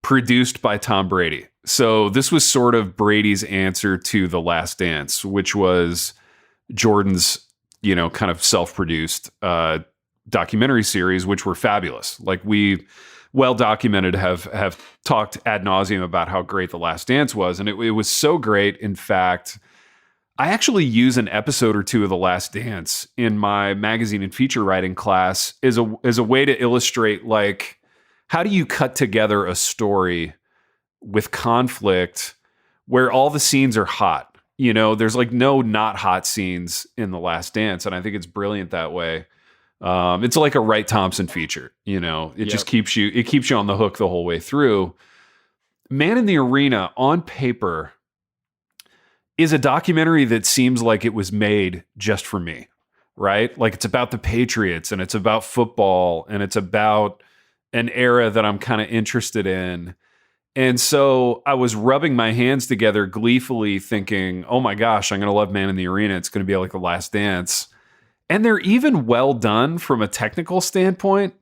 Speaker 2: produced by Tom Brady. So this was sort of Brady's answer to The Last Dance, which was Jordan's, kind of self-produced documentary series, which were fabulous. Like we well documented have talked ad nauseum about how great The Last Dance was. And it was so great. In fact, I actually use an episode or two of The Last Dance in my magazine and feature writing class as a way to illustrate, like, how do you cut together a story with conflict where all the scenes are hot? There's like no not hot scenes in The Last Dance. And I think it's brilliant that way. It's like a Wright Thompson feature, it just keeps you on the hook the whole way through. Man in the Arena on paper is a documentary that seems like it was made just for me, right? Like it's about the Patriots and it's about football and it's about an era that I'm kind of interested in. And so I was rubbing my hands together gleefully thinking, oh my gosh, I'm going to love Man in the Arena. It's going to be like The Last Dance. And they're even well done from a technical standpoint,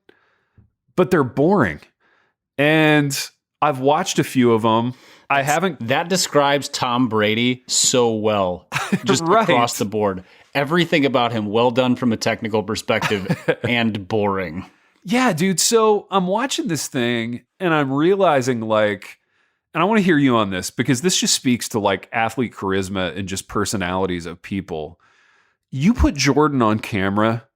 Speaker 2: but they're boring. And I've watched a few of them.
Speaker 1: That describes Tom Brady so well, just across the board. Everything about him, well done from a technical perspective and boring.
Speaker 2: Yeah, dude. So I'm watching this thing and I'm realizing like, and I want to hear you on this because this just speaks to like athlete charisma and just personalities of people. You put Jordan on camera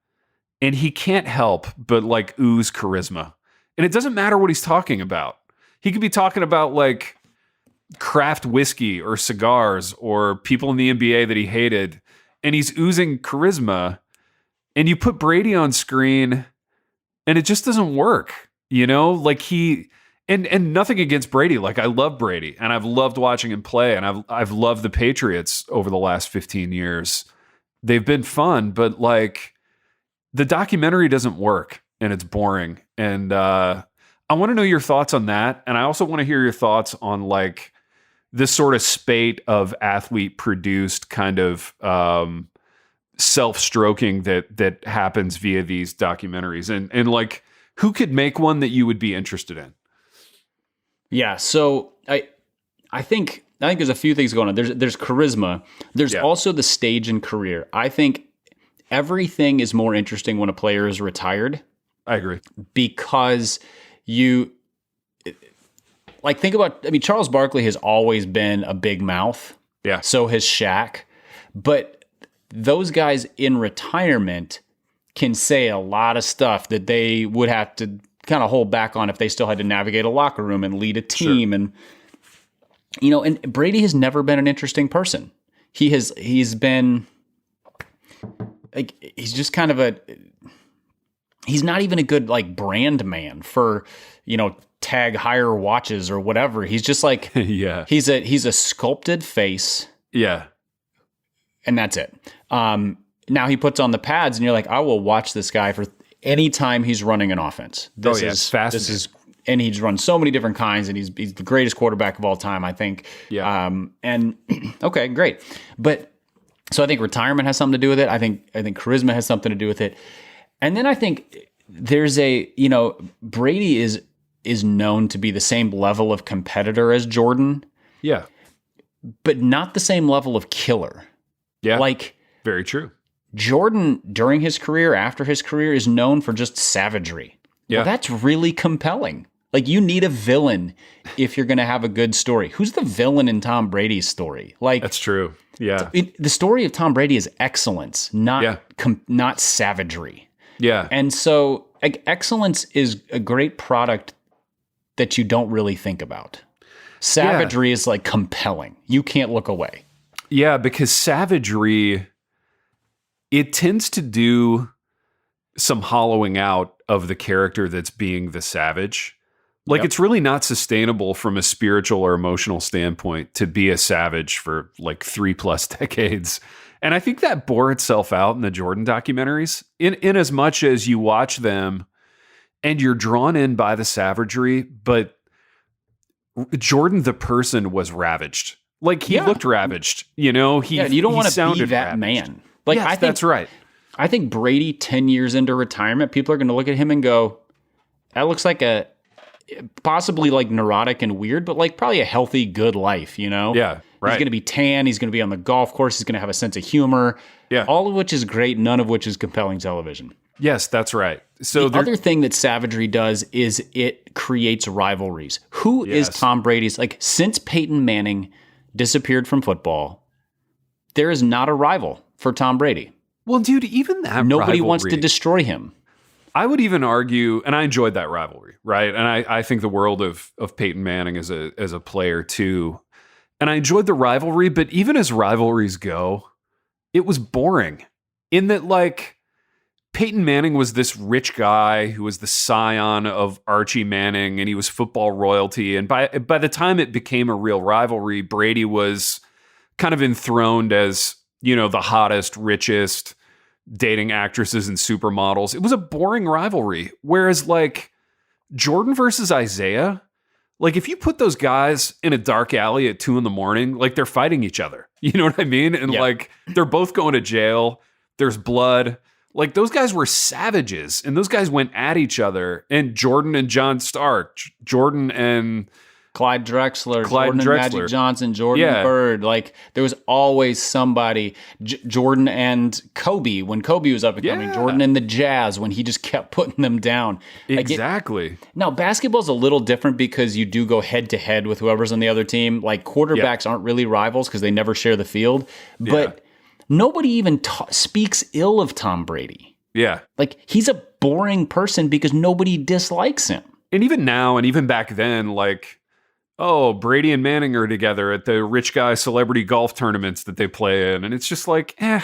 Speaker 2: and he can't help but like ooze charisma. And it doesn't matter what he's talking about. He could be talking about like craft whiskey or cigars or people in the NBA that he hated, and he's oozing charisma. And you put Brady on screen and it just doesn't work, you know? Like and nothing against Brady. Like I love Brady and I've loved watching him play, and I've loved the Patriots over the last 15 years. They've been fun, but like the documentary doesn't work and it's boring. And I want to know your thoughts on that. And I also want to hear your thoughts on like this sort of spate of athlete produced kind of self-stroking that happens via these documentaries, and like who could make one that you would be interested in?
Speaker 1: Yeah. So I think there's a few things going on. There's charisma. There's also the stage and career. I think everything is more interesting when a player is retired.
Speaker 2: I agree.
Speaker 1: Because you like think about, I mean, Charles Barkley has always been a big mouth.
Speaker 2: Yeah.
Speaker 1: So has Shaq. But those guys in retirement can say a lot of stuff that they would have to kind of hold back on if they still had to navigate a locker room and lead a team. Sure. And, you know, and Brady has never been an interesting person. He's been like, he's just kind of he's not even a good like brand man for, you know, tag hire watches or whatever. He's just like,
Speaker 2: yeah,
Speaker 1: he's a sculpted face.
Speaker 2: Yeah.
Speaker 1: And that's it. Now he puts on the pads and you're like, I will watch this guy for any time he's running an offense. This is fascinating. And he's run so many different kinds, and he's the greatest quarterback of all time, I think.
Speaker 2: Yeah.
Speaker 1: And okay, great. But so I think retirement has something to do with it. I think charisma has something to do with it. And then I think there's Brady is known to be the same level of competitor as Jordan.
Speaker 2: Yeah.
Speaker 1: But not the same level of killer.
Speaker 2: Yeah.
Speaker 1: Like,
Speaker 2: very true.
Speaker 1: Jordan, during his career, after his career, is known for just savagery. Yeah. Well, that's really compelling. Like, you need a villain if you're going to have a good story. Who's the villain in Tom Brady's story? Like,
Speaker 2: that's true. Yeah.
Speaker 1: The story of Tom Brady is excellence, not savagery.
Speaker 2: Yeah.
Speaker 1: And so like, excellence is a great product that you don't really think about. Savagery is like compelling. You can't look away.
Speaker 2: Yeah, because savagery, it tends to do some hollowing out of the character that's being the savage. Like, it's really not sustainable from a spiritual or emotional standpoint to be a savage for like 3+ decades. And I think that bore itself out in the Jordan documentaries, in as much as you watch them and you're drawn in by the savagery, but Jordan, the person, was ravaged. Like, he looked ravaged, you know?
Speaker 1: You don't want to be that
Speaker 2: ravaged.
Speaker 1: man. Like,
Speaker 2: yes, that's right.
Speaker 1: I think Brady, 10 years into retirement, people are going to look at him and go, that looks like a possibly like neurotic and weird, but like probably a healthy, good life, you know?
Speaker 2: Yeah, right.
Speaker 1: He's going to be tan. He's going to be on the golf course. He's going to have a sense of humor.
Speaker 2: Yeah.
Speaker 1: All of which is great. None of which is compelling television.
Speaker 2: Yes, that's right. So
Speaker 1: the other thing that savagery does is it creates rivalries. Who is Tom Brady's? Like, since Peyton Manning disappeared from football, there is not a rival for Tom Brady.
Speaker 2: Well, dude, even that
Speaker 1: nobody wants to destroy him.
Speaker 2: I would even argue, and I enjoyed that rivalry, right? And I think the world of Peyton Manning as a player too. And I enjoyed the rivalry, but even as rivalries go, it was boring in that, like, Peyton Manning was this rich guy who was the scion of Archie Manning, and he was football royalty. And by the time it became a real rivalry, Brady was kind of enthroned as, you know, the hottest, richest, dating actresses and supermodels. It was a boring rivalry. Whereas, like, Jordan versus Isaiah, Like, if you put those guys in a dark alley at 2 a.m, like, they're fighting each other. You know what I mean? And like, they're both going to jail. There's blood. Like, those guys were savages, and those guys went at each other. And Jordan and John Stark, Jordan and
Speaker 1: Clyde Drexler, Jordan and Magic Johnson, Jordan Bird. Like, there was always somebody. Jordan and Kobe, when Kobe was up and coming. Jordan and the Jazz, when he just kept putting them down.
Speaker 2: Exactly.
Speaker 1: Now, basketball's a little different because you do go head-to-head with whoever's on the other team. Like, quarterbacks aren't really rivals because they never share the field. But nobody even speaks ill of Tom Brady.
Speaker 2: Yeah.
Speaker 1: Like, he's a boring person because nobody dislikes him.
Speaker 2: And even now, and even back then, like, oh, Brady and Manning are together at the rich guy celebrity golf tournaments that they play in. And it's just like, I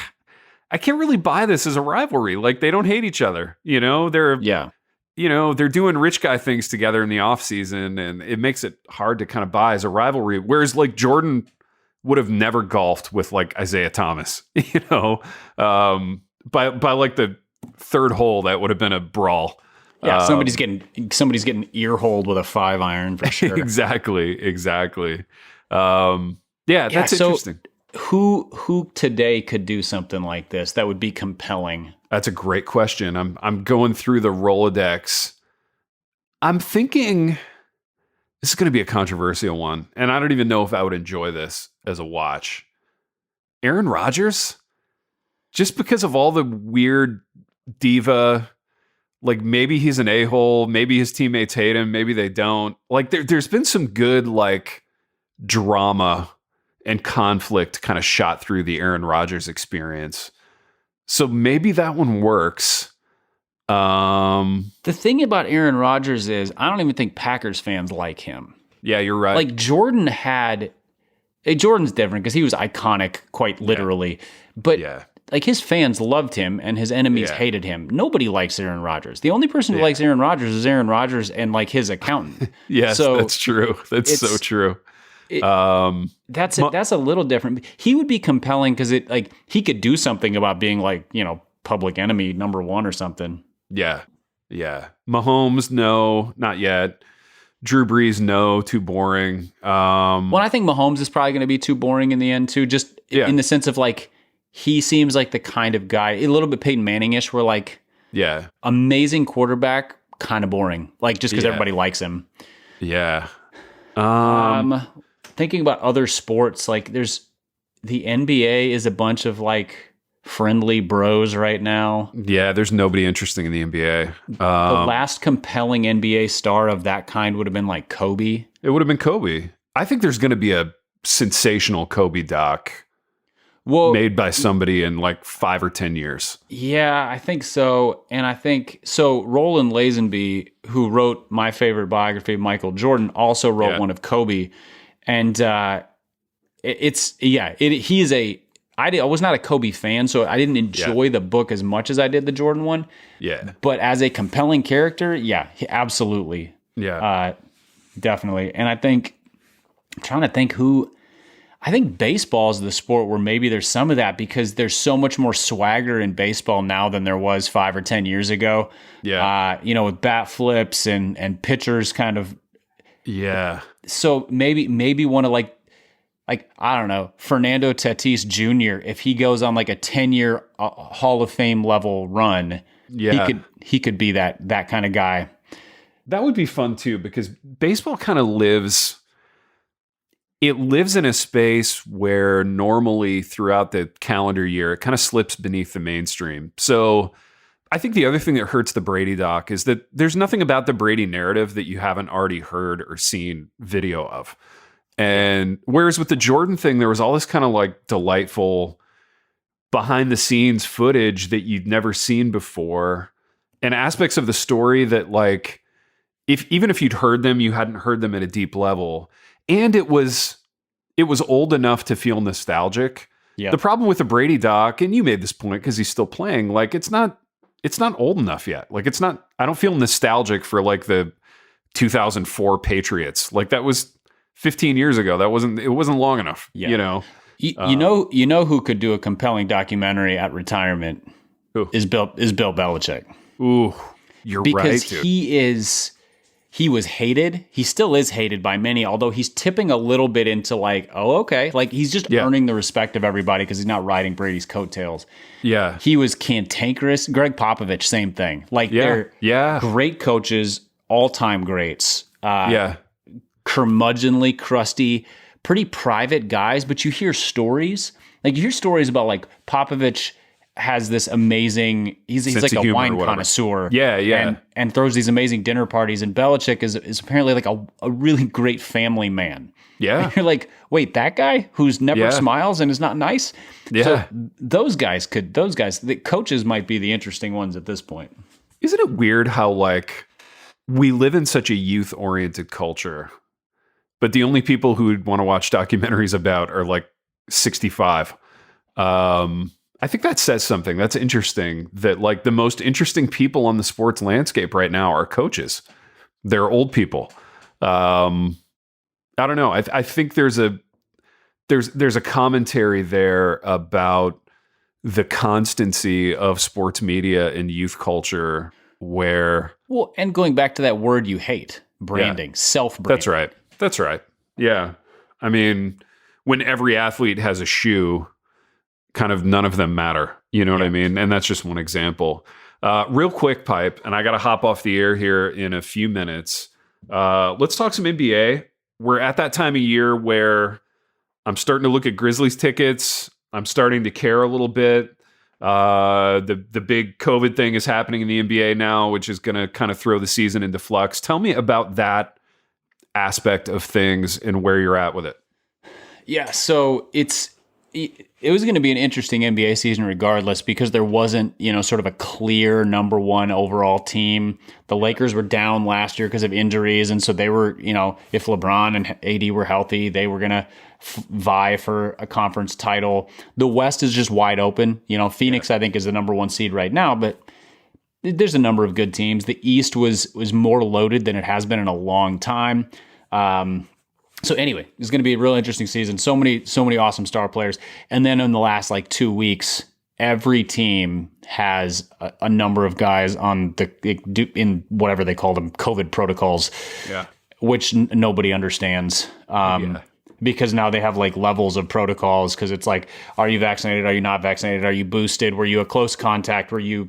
Speaker 2: can't really buy this as a rivalry. Like, they don't hate each other. You know, they're doing rich guy things together in the off season, and it makes it hard to kind of buy as a rivalry. Whereas, like, Jordan would have never golfed with, like, Isaiah Thomas, you know, by like the third hole, that would have been a brawl.
Speaker 1: Yeah, somebody's getting ear-holed with a 5-iron for sure.
Speaker 2: Exactly. That's interesting.
Speaker 1: Who today could do something like this that would be compelling?
Speaker 2: That's a great question. I'm going through the Rolodex. I'm thinking this is going to be a controversial one, and I don't even know if I would enjoy this as a watch. Aaron Rodgers, just because of all the weird diva. Like, maybe he's an a-hole, maybe his teammates hate him, maybe they don't. Like, there's been some good, like, drama and conflict kind of shot through the Aaron Rodgers experience. So maybe that one works. The
Speaker 1: thing about Aaron Rodgers is I don't even think Packers fans like him.
Speaker 2: Yeah, you're right.
Speaker 1: Like, Jordan's different because he was iconic, quite literally. But like, his fans loved him and his enemies hated him. Nobody likes Aaron Rodgers. The only person who likes Aaron Rodgers is Aaron Rodgers and, like, his accountant.
Speaker 2: Yes, so that's true. That's so true.
Speaker 1: That's a little different. He would be compelling because he could do something about being, like, you know, public enemy number 1 or something.
Speaker 2: Yeah. Mahomes, no, not yet. Drew Brees, no, too boring.
Speaker 1: Well, I think Mahomes is probably going to be too boring in the end too. Just in the sense of, like, he seems like the kind of guy, a little bit Peyton Manning-ish, where, like, amazing quarterback, kind of boring. Like, just because everybody likes him.
Speaker 2: Yeah.
Speaker 1: Thinking about other sports, like, there's the NBA is a bunch of, like, friendly bros right now.
Speaker 2: Yeah, there's nobody interesting in the NBA.
Speaker 1: The last compelling NBA star of that kind would have been, like, Kobe.
Speaker 2: It would have been Kobe. I think there's going to be a sensational Kobe doc made by somebody in, like, 5 or 10 years.
Speaker 1: Yeah, I think so. And I think so. Roland Lazenby, who wrote my favorite biography of Michael Jordan, also wrote one of Kobe. And I was not a Kobe fan, so I didn't enjoy the book as much as I did the Jordan one.
Speaker 2: Yeah.
Speaker 1: But as a compelling character, absolutely.
Speaker 2: Yeah.
Speaker 1: Definitely. And I'm trying to think I think baseball is the sport where maybe there's some of that because there's so much more swagger in baseball now than there was 5 or 10 years ago.
Speaker 2: Yeah.
Speaker 1: With bat flips and pitchers kind of.
Speaker 2: Yeah.
Speaker 1: So maybe one of like, I don't know, Fernando Tatis Jr., if he goes on, like, a 10-year Hall of Fame level run, he could be that kind of guy.
Speaker 2: That would be fun too, because baseball kind of lives in a space where normally throughout the calendar year, it kind of slips beneath the mainstream. So I think the other thing that hurts the Brady doc is that there's nothing about the Brady narrative that you haven't already heard or seen video of. And whereas with the Jordan thing, there was all this kind of, like, delightful behind the scenes footage that you'd never seen before, and aspects of the story that, like, even if you'd heard them, you hadn't heard them at a deep level. And it was old enough to feel nostalgic. Yeah. The problem with the Brady doc, and you made this point because he's still playing, like, it's not old enough yet. Like, I don't feel nostalgic for, like, the 2004 Patriots. Like, that was 15 years ago. It wasn't long enough, you know?
Speaker 1: You know who could do a compelling documentary at retirement is Bill Belichick.
Speaker 2: Ooh, you're right,
Speaker 1: because
Speaker 2: dude.
Speaker 1: he was hated. He still is hated by many, although he's tipping a little bit into like, oh, okay. Like he's just earning the respect of everybody because he's not riding Brady's coattails. Yeah. He was cantankerous. Greg Popovich, same thing. Like they're great coaches, all-time greats. Curmudgeonly, crusty, pretty private guys, but you hear stories. Like you hear stories about like Popovich has this amazing, he's like a wine connoisseur. And throws these amazing dinner parties. And Belichick is apparently like a really great family man. Yeah. And you're like, wait, that guy who's never smiles and is not nice? Yeah. So the coaches might be the interesting ones at this point.
Speaker 2: Isn't it weird how like we live in such a youth-oriented culture, but the only people who would want to watch documentaries about are like 65. I think that says something. That's interesting that like the most interesting people on the sports landscape right now are coaches. They're old people. I don't know. I think there's a commentary there about the constancy of sports media and youth culture where...
Speaker 1: Well, and going back to that word you hate, branding, self-branding.
Speaker 2: That's right. Yeah. I mean, when every athlete has a shoe, kind of none of them matter. You know what I mean? And that's just one example. Real quick, Pipe, and I got to hop off the air here in a few minutes. Let's talk some NBA. We're at that time of year where I'm starting to look at Grizzlies tickets. I'm starting to care a little bit. The big COVID thing is happening in the NBA now, which is going to kind of throw the season into flux. Tell me about that aspect of things and where you're at with it.
Speaker 1: Yeah, so it was going to be an interesting NBA season regardless because there wasn't, sort of a clear number one overall team. The Lakers were down last year because of injuries, and so they were, if LeBron and AD were healthy, they were going to vie for a conference title. The West is just wide open. Phoenix, I think, is the number one seed right now, but there's a number of good teams. The East was more loaded than it has been in a long time. So anyway, it's going to be a real interesting season. So many awesome star players. And then in the last 2 weeks, every team has a number of guys on in whatever they call them, COVID protocols, which nobody understands. Because now they have levels of protocols because it's like, are you vaccinated? Are you not vaccinated? Are you boosted? Were you a close contact? Were you,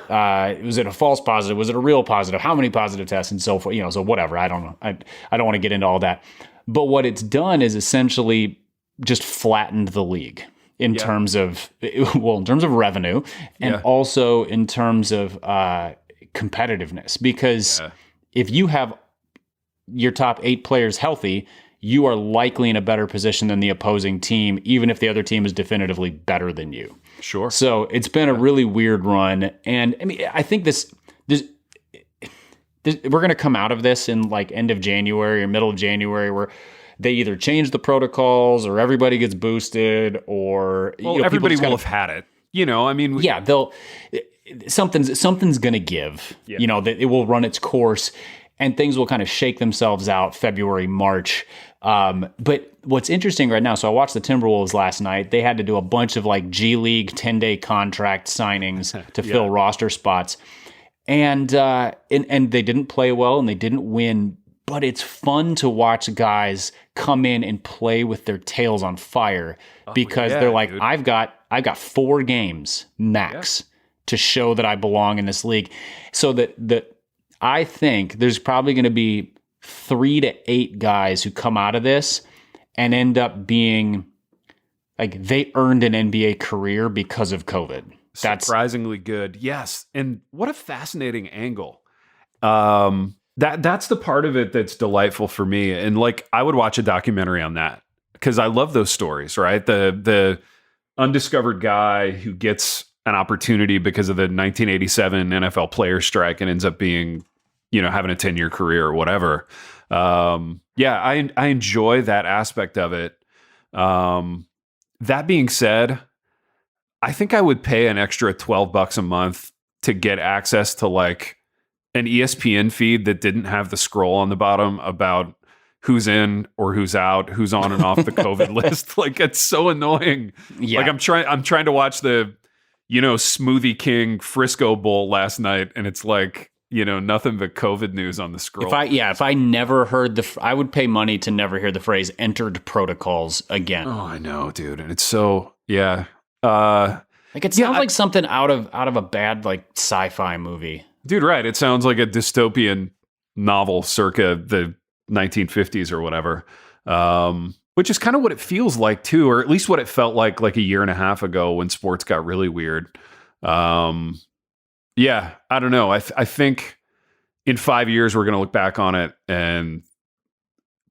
Speaker 1: was it a false positive? Was it a real positive? How many positive tests and so forth? So whatever. I don't know. I don't want to get into all that. But what it's done is essentially just flattened the league in terms of revenue and also in terms of competitiveness. Because if you have your top 8 players healthy, you are likely in a better position than the opposing team, even if the other team is definitively better than you.
Speaker 2: Sure.
Speaker 1: So it's been a really weird run. And I mean, I think we're going to come out of this in end of January or middle of January where they either change the protocols or everybody gets boosted or
Speaker 2: everybody will have had it.
Speaker 1: They'll something's going to give. That it will run its course and things will kind of shake themselves out February, March. But what's interesting right now, so I watched the Timberwolves last night. They had to do a bunch of G League 10-day contract signings to fill roster spots. And they didn't play well and they didn't win, but it's fun to watch guys come in and play with their tails on fire because they're like, dude. I've got 4 games max to show that I belong in this league. So that I think there's probably going to be 3 to 8 guys who come out of this and end up being they earned an NBA career because of COVID.
Speaker 2: That's surprisingly good. Yes. And what a fascinating angle. That's the part of it that's delightful for me. And I would watch a documentary on that because I love those stories, right? The undiscovered guy who gets an opportunity because of the 1987 NFL player strike and ends up being, having a 10-year career or whatever. I enjoy that aspect of it. That being said, I think I would pay an extra $12 a month to get access to an ESPN feed that didn't have the scroll on the bottom about who's in or who's out, who's on and off the COVID list. It's so annoying. Yeah. I'm trying to watch the, Smoothie King Frisco Bowl last night. And it's nothing but COVID news on the scroll.
Speaker 1: If I never heard I would pay money to never hear the phrase "entered protocols" again.
Speaker 2: Oh, I know, dude, and it's so
Speaker 1: Like it sounds like something out of a bad like sci-fi movie.
Speaker 2: Dude, right? It sounds like a dystopian novel circa the 1950s or whatever. Which is kind of what it feels like too, or at least what it felt like a year and a half ago when sports got really weird. Yeah, I don't know. I think in 5 years we're going to look back on it and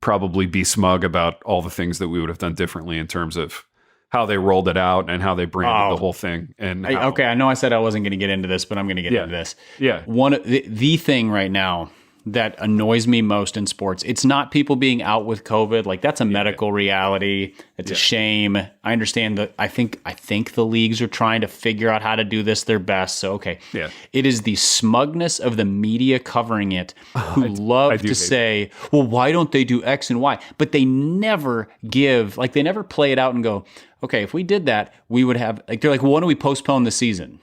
Speaker 2: probably be smug about all the things that we would have done differently in terms of how they rolled it out and how they branded the whole thing. And
Speaker 1: okay, I know I said I wasn't going to get into this, but I'm going to get into this.
Speaker 2: Yeah,
Speaker 1: the thing right now that annoys me most in sports, it's not people being out with COVID. Like that's a medical reality. It's a shame. I understand that. I think the leagues are trying to figure out how to do this their best. So, okay.
Speaker 2: Yeah.
Speaker 1: It is the smugness of the media covering it who love to say, well, why don't they do X and Y? But they never they never play it out and go, okay, if we did that, we would have, they're like, well, why don't we postpone the season?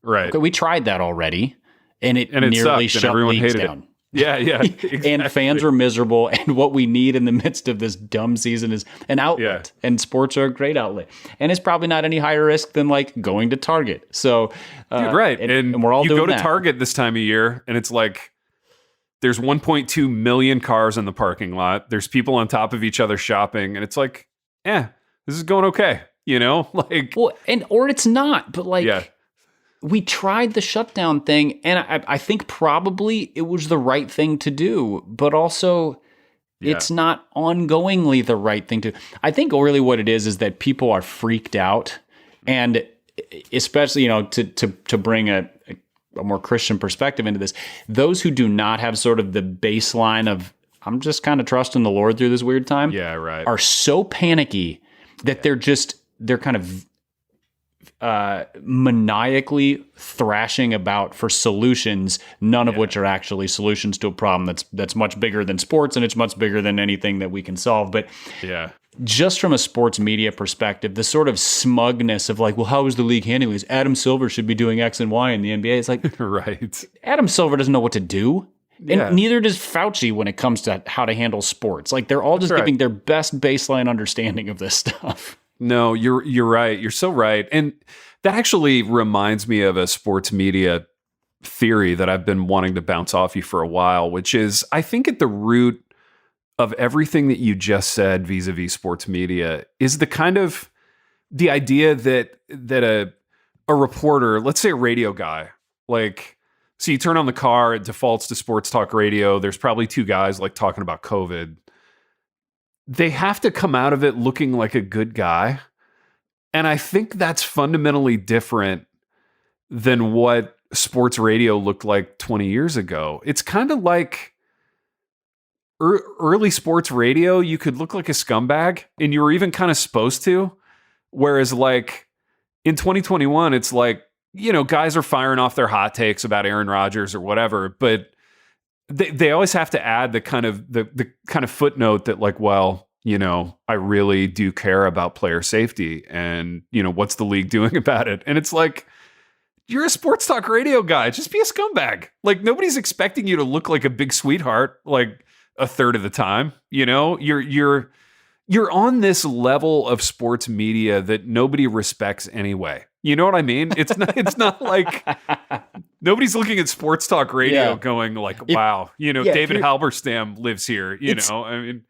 Speaker 2: Right.
Speaker 1: Okay, we tried that already and it nearly shut leagues down.
Speaker 2: Yeah, exactly.
Speaker 1: And fans are miserable. And what we need in the midst of this dumb season is an outlet. Yeah. And sports are a great outlet. And it's probably not any higher risk than like going to Target. So,
Speaker 2: dude, right. And
Speaker 1: we're all
Speaker 2: you
Speaker 1: doing
Speaker 2: go to
Speaker 1: that.
Speaker 2: Target this time of year, and it's like there's 1.2 million cars in the parking lot. There's people on top of each other shopping, and it's like, this is going okay. Like,
Speaker 1: well, or it's not, but like. We tried the shutdown thing, and I think probably it was the right thing to do, but also it's not ongoingly the right thing to do. I think really what it is that people are freaked out, and especially, to bring a more Christian perspective into this, those who do not have sort of the baseline of, I'm just kind of trusting the Lord through this weird time, are so panicky that they're kind of maniacally thrashing about for solutions, none of which are actually solutions to a problem that's much bigger than sports, and it's much bigger than anything that we can solve. But just from a sports media perspective, the sort of smugness of like, well, how is the league handling this? Adam Silver should be doing X and Y in the NBA. It's like,
Speaker 2: right.
Speaker 1: Adam Silver doesn't know what to do. And neither does Fauci when it comes to how to handle sports. Like they're all just giving their best baseline understanding of this stuff.
Speaker 2: No, you're right. You're so right. And that actually reminds me of a sports media theory that I've been wanting to bounce off you for a while, which is I think at the root of everything that you just said vis-a-vis sports media is the idea that a reporter, let's say a radio guy, like, so you turn on the car, it defaults to sports talk radio. There's probably two guys like talking about COVID. They have to come out of it looking like a good guy. And I think that's fundamentally different than what sports radio looked like 20 years ago. It's kind of like early sports radio, you could look like a scumbag and you were even kind of supposed to. Whereas like in 2021, it's like, guys are firing off their hot takes about Aaron Rodgers or whatever, but they always have to add the kind of footnote that like, well, I really do care about player safety and, what's the league doing about it? And it's like, you're a sports talk radio guy. Just be a scumbag. Like nobody's expecting you to look like a big sweetheart, like a third of the time, you're on this level of sports media that nobody respects anyway. You know what I mean? It's not like nobody's looking at sports talk radio going like, wow, David Halberstam lives here, I mean,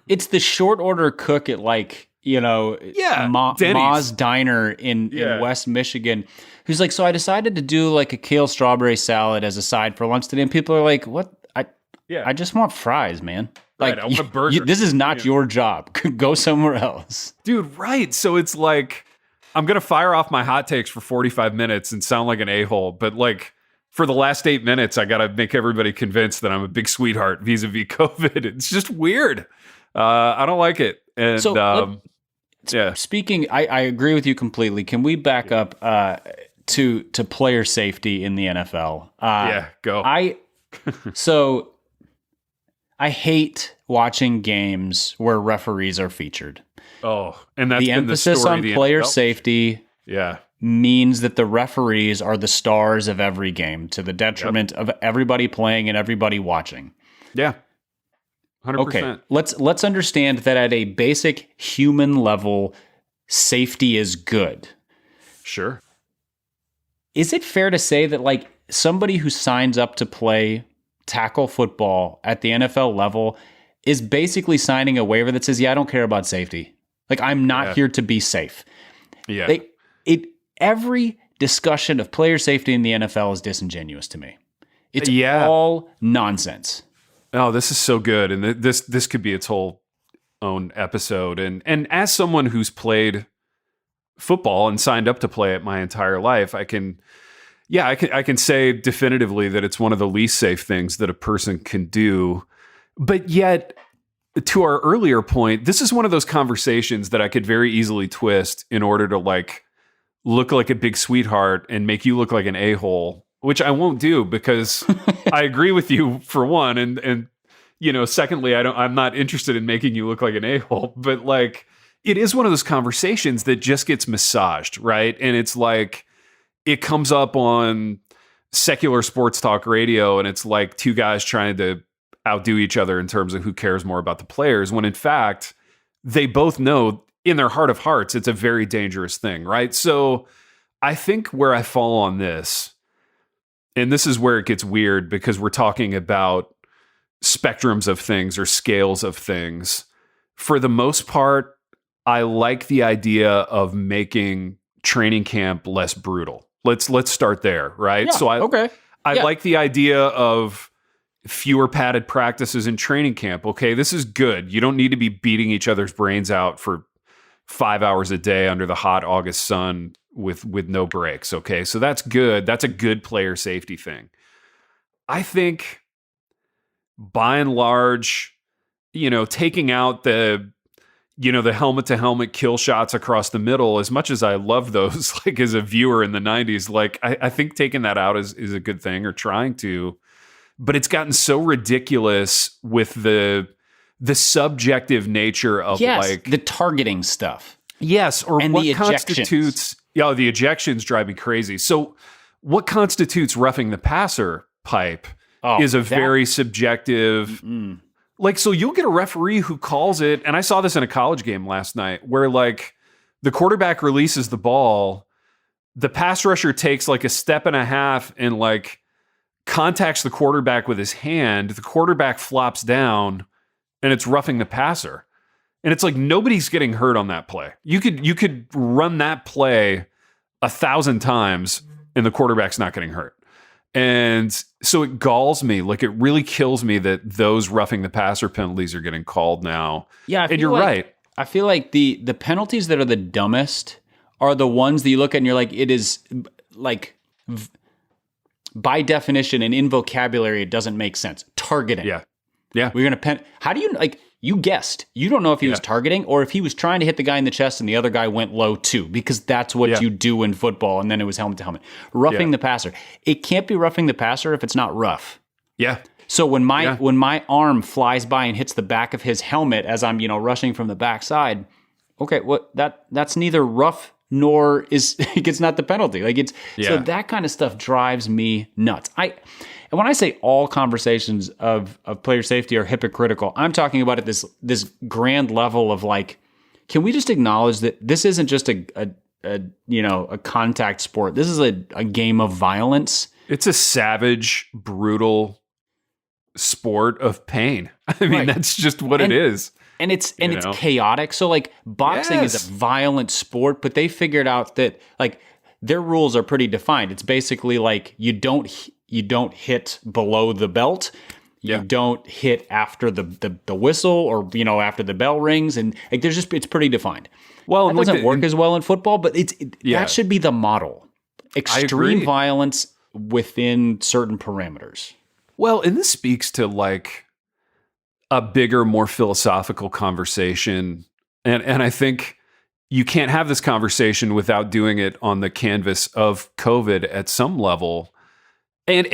Speaker 1: it's the short order cook at like, Ma's Diner in West Michigan, who's like, so I decided to do like a kale strawberry salad as a side for lunch today. And people are like, what? I just want fries, man. Like,
Speaker 2: right, I want a burger.
Speaker 1: This is not your job. Go somewhere else.
Speaker 2: Dude, right. So it's like, I'm going to fire off my hot takes for 45 minutes and sound like an a-hole. But like, for the last 8 minutes, I got to make everybody convinced that I'm a big sweetheart vis-a-vis COVID. It's just weird. I don't like it. And
Speaker 1: so, speaking, I agree with you completely. Can we back up to player safety in the NFL?
Speaker 2: Go.
Speaker 1: I hate watching games where referees are featured.
Speaker 2: Oh, and that's
Speaker 1: the
Speaker 2: been
Speaker 1: emphasis
Speaker 2: the story
Speaker 1: on player safety.
Speaker 2: Yeah.
Speaker 1: means that the referees are the stars of every game to the detriment of everybody playing and everybody watching.
Speaker 2: Yeah. 100%.
Speaker 1: Okay, let's understand that at a basic human level, safety is good.
Speaker 2: Sure.
Speaker 1: Is it fair to say that like somebody who signs up to play tackle football at the NFL level is basically signing a waiver that says, yeah, I don't care about safety. Like, I'm not here to be safe.
Speaker 2: Yeah.
Speaker 1: Every discussion of player safety in the NFL is disingenuous to me. It's all nonsense.
Speaker 2: Oh, this is so good. And this could be its whole own episode. And as someone who's played football and signed up to play it my entire life, I can say definitively that it's one of the least safe things that a person can do. But yet, to our earlier point, this is one of those conversations that I could very easily twist in order to like look like a big sweetheart and make you look like an a-hole, which I won't do because I agree with you for one, and you know, secondly, I'm not interested in making you look like an a-hole, but like it is one of those conversations that just gets massaged, right? And it's like it comes up on secular sports talk radio, and it's like two guys trying to outdo each other in terms of who cares more about the players, when in fact they both know in their heart of hearts it's a very dangerous thing, right? So I think where I fall on this, and this is where it gets weird because we're talking about spectrums of things or scales of things. For the most part, I like the idea of making training camp less brutal. Let's start there, right?
Speaker 1: Yeah,
Speaker 2: so I
Speaker 1: Yeah.
Speaker 2: like the idea of fewer padded practices in training camp. Okay, this is good. You don't need to be beating each other's brains out for 5 hours a day under the hot August sun with no breaks. Okay, so that's good. That's a good player safety thing. I think by and large, you know, taking out the helmet to helmet kill shots across the middle, as much as I love those, like as a viewer in the 90s, like I think taking that out is a good thing, or trying to, but it's gotten so ridiculous with the subjective nature of like
Speaker 1: the targeting stuff.
Speaker 2: Yes. Or
Speaker 1: and
Speaker 2: what
Speaker 1: the
Speaker 2: constitutes, the ejections drive me crazy. So what constitutes roughing the passer pipe is a very subjective. Like, so you'll get a referee who calls it, and I saw this in a college game last night, where like the quarterback releases the ball, the pass rusher takes like a step and a half and like contacts the quarterback with his hand, the quarterback flops down, and it's roughing the passer. And it's like nobody's getting hurt on that play. You could run that play 1,000 times and the quarterback's not getting hurt. And so it galls me, like it really kills me that those roughing the passer penalties are getting called now.
Speaker 1: Yeah,
Speaker 2: and you're right.
Speaker 1: I feel like the penalties that are the dumbest are the ones that you look at and you're like, it is like by definition and in vocabulary, it doesn't make sense. Targeting.
Speaker 2: Yeah.
Speaker 1: We're going to how do you like? You guessed. You don't know if he was targeting or if he was trying to hit the guy in the chest and the other guy went low too, because that's what you do in football. And then it was helmet to helmet. Roughing the passer. It can't be roughing the passer if it's not rough.
Speaker 2: Yeah.
Speaker 1: So when my arm flies by and hits the back of his helmet as I'm, rushing from the backside, okay, that's neither rough nor it's not the penalty. Like so that kind of stuff drives me nuts. And when I say all conversations of player safety are hypocritical, I'm talking about at this grand level of like, can we just acknowledge that this isn't just a contact sport? This is a game of violence. It's
Speaker 2: a savage, brutal sport of pain. I mean, that's just what it is.
Speaker 1: And it's chaotic. So like boxing is a violent sport, but they figured out that like their rules are pretty defined. It's basically like you don't hit below the belt. You don't hit after the whistle or after the bell rings, and like it's pretty defined. Well, it doesn't work as well in football, but that should be the model. Extreme violence within certain parameters.
Speaker 2: Well, and this speaks to like a bigger, more philosophical conversation, and I think you can't have this conversation without doing it on the canvas of COVID at some level. And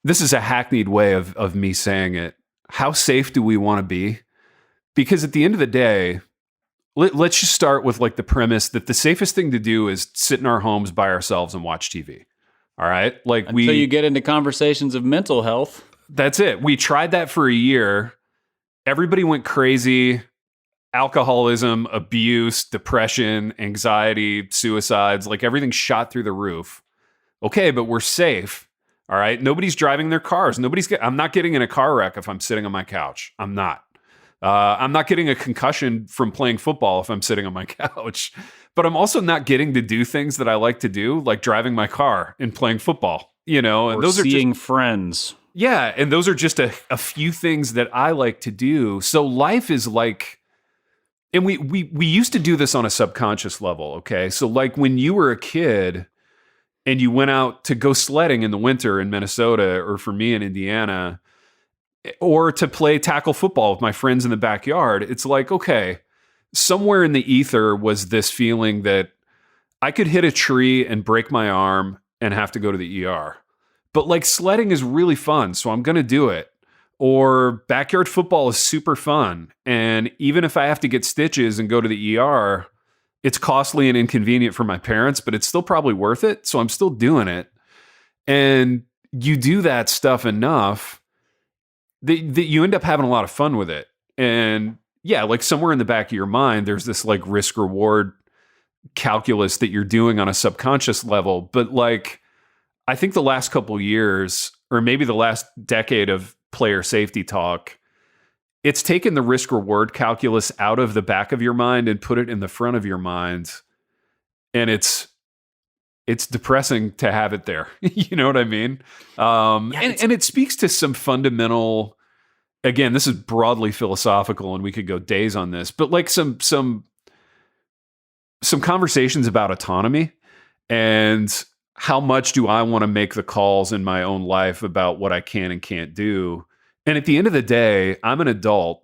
Speaker 2: this is a hackneyed way of me saying it. How safe do we want to be? Because at the end of the day, let's just start with like the premise that the safest thing to do is sit in our homes by ourselves and watch TV. All right. Like
Speaker 1: Until you get into conversations of mental health.
Speaker 2: That's it. We tried that for a year. Everybody went crazy. Alcoholism, abuse, depression, anxiety, suicides, like everything shot through the roof. Okay, but we're safe. All right. Nobody's driving their cars. I'm not getting in a car wreck if I'm sitting on my couch. I'm not. I'm not getting a concussion from playing football if I'm sitting on my couch, but I'm also not getting to do things that I like to do, like driving my car and playing football, and
Speaker 1: or
Speaker 2: those
Speaker 1: seeing
Speaker 2: are just
Speaker 1: friends.
Speaker 2: Yeah. And those are just a few things that I like to do. So life is like, and we used to do this on a subconscious level. Okay. So like when you were a kid and you went out to go sledding in the winter in Minnesota, or for me in Indiana, or to play tackle football with my friends in the backyard, it's like, okay, somewhere in the ether was this feeling that I could hit a tree and break my arm and have to go to the ER. But like sledding is really fun, so I'm going to do it. Or backyard football is super fun. And even if I have to get stitches and go to the ER, it's costly and inconvenient for my parents, but it's still probably worth it. So I'm still doing it. And you do that stuff enough that you end up having a lot of fun with it. And yeah, like somewhere in the back of your mind, there's this like risk reward calculus that you're doing on a subconscious level. But like, I think the last couple of years, or maybe the last decade of player safety talk, it's taken the risk reward calculus out of the back of your mind and put it in the front of your mind. And it's depressing to have it there. You know what I mean? And it speaks to some fundamental, again, this is broadly philosophical and we could go days on this, but like some conversations about autonomy and how much do I want to make the calls in my own life about what I can and can't do. And at the end of the day, I'm an adult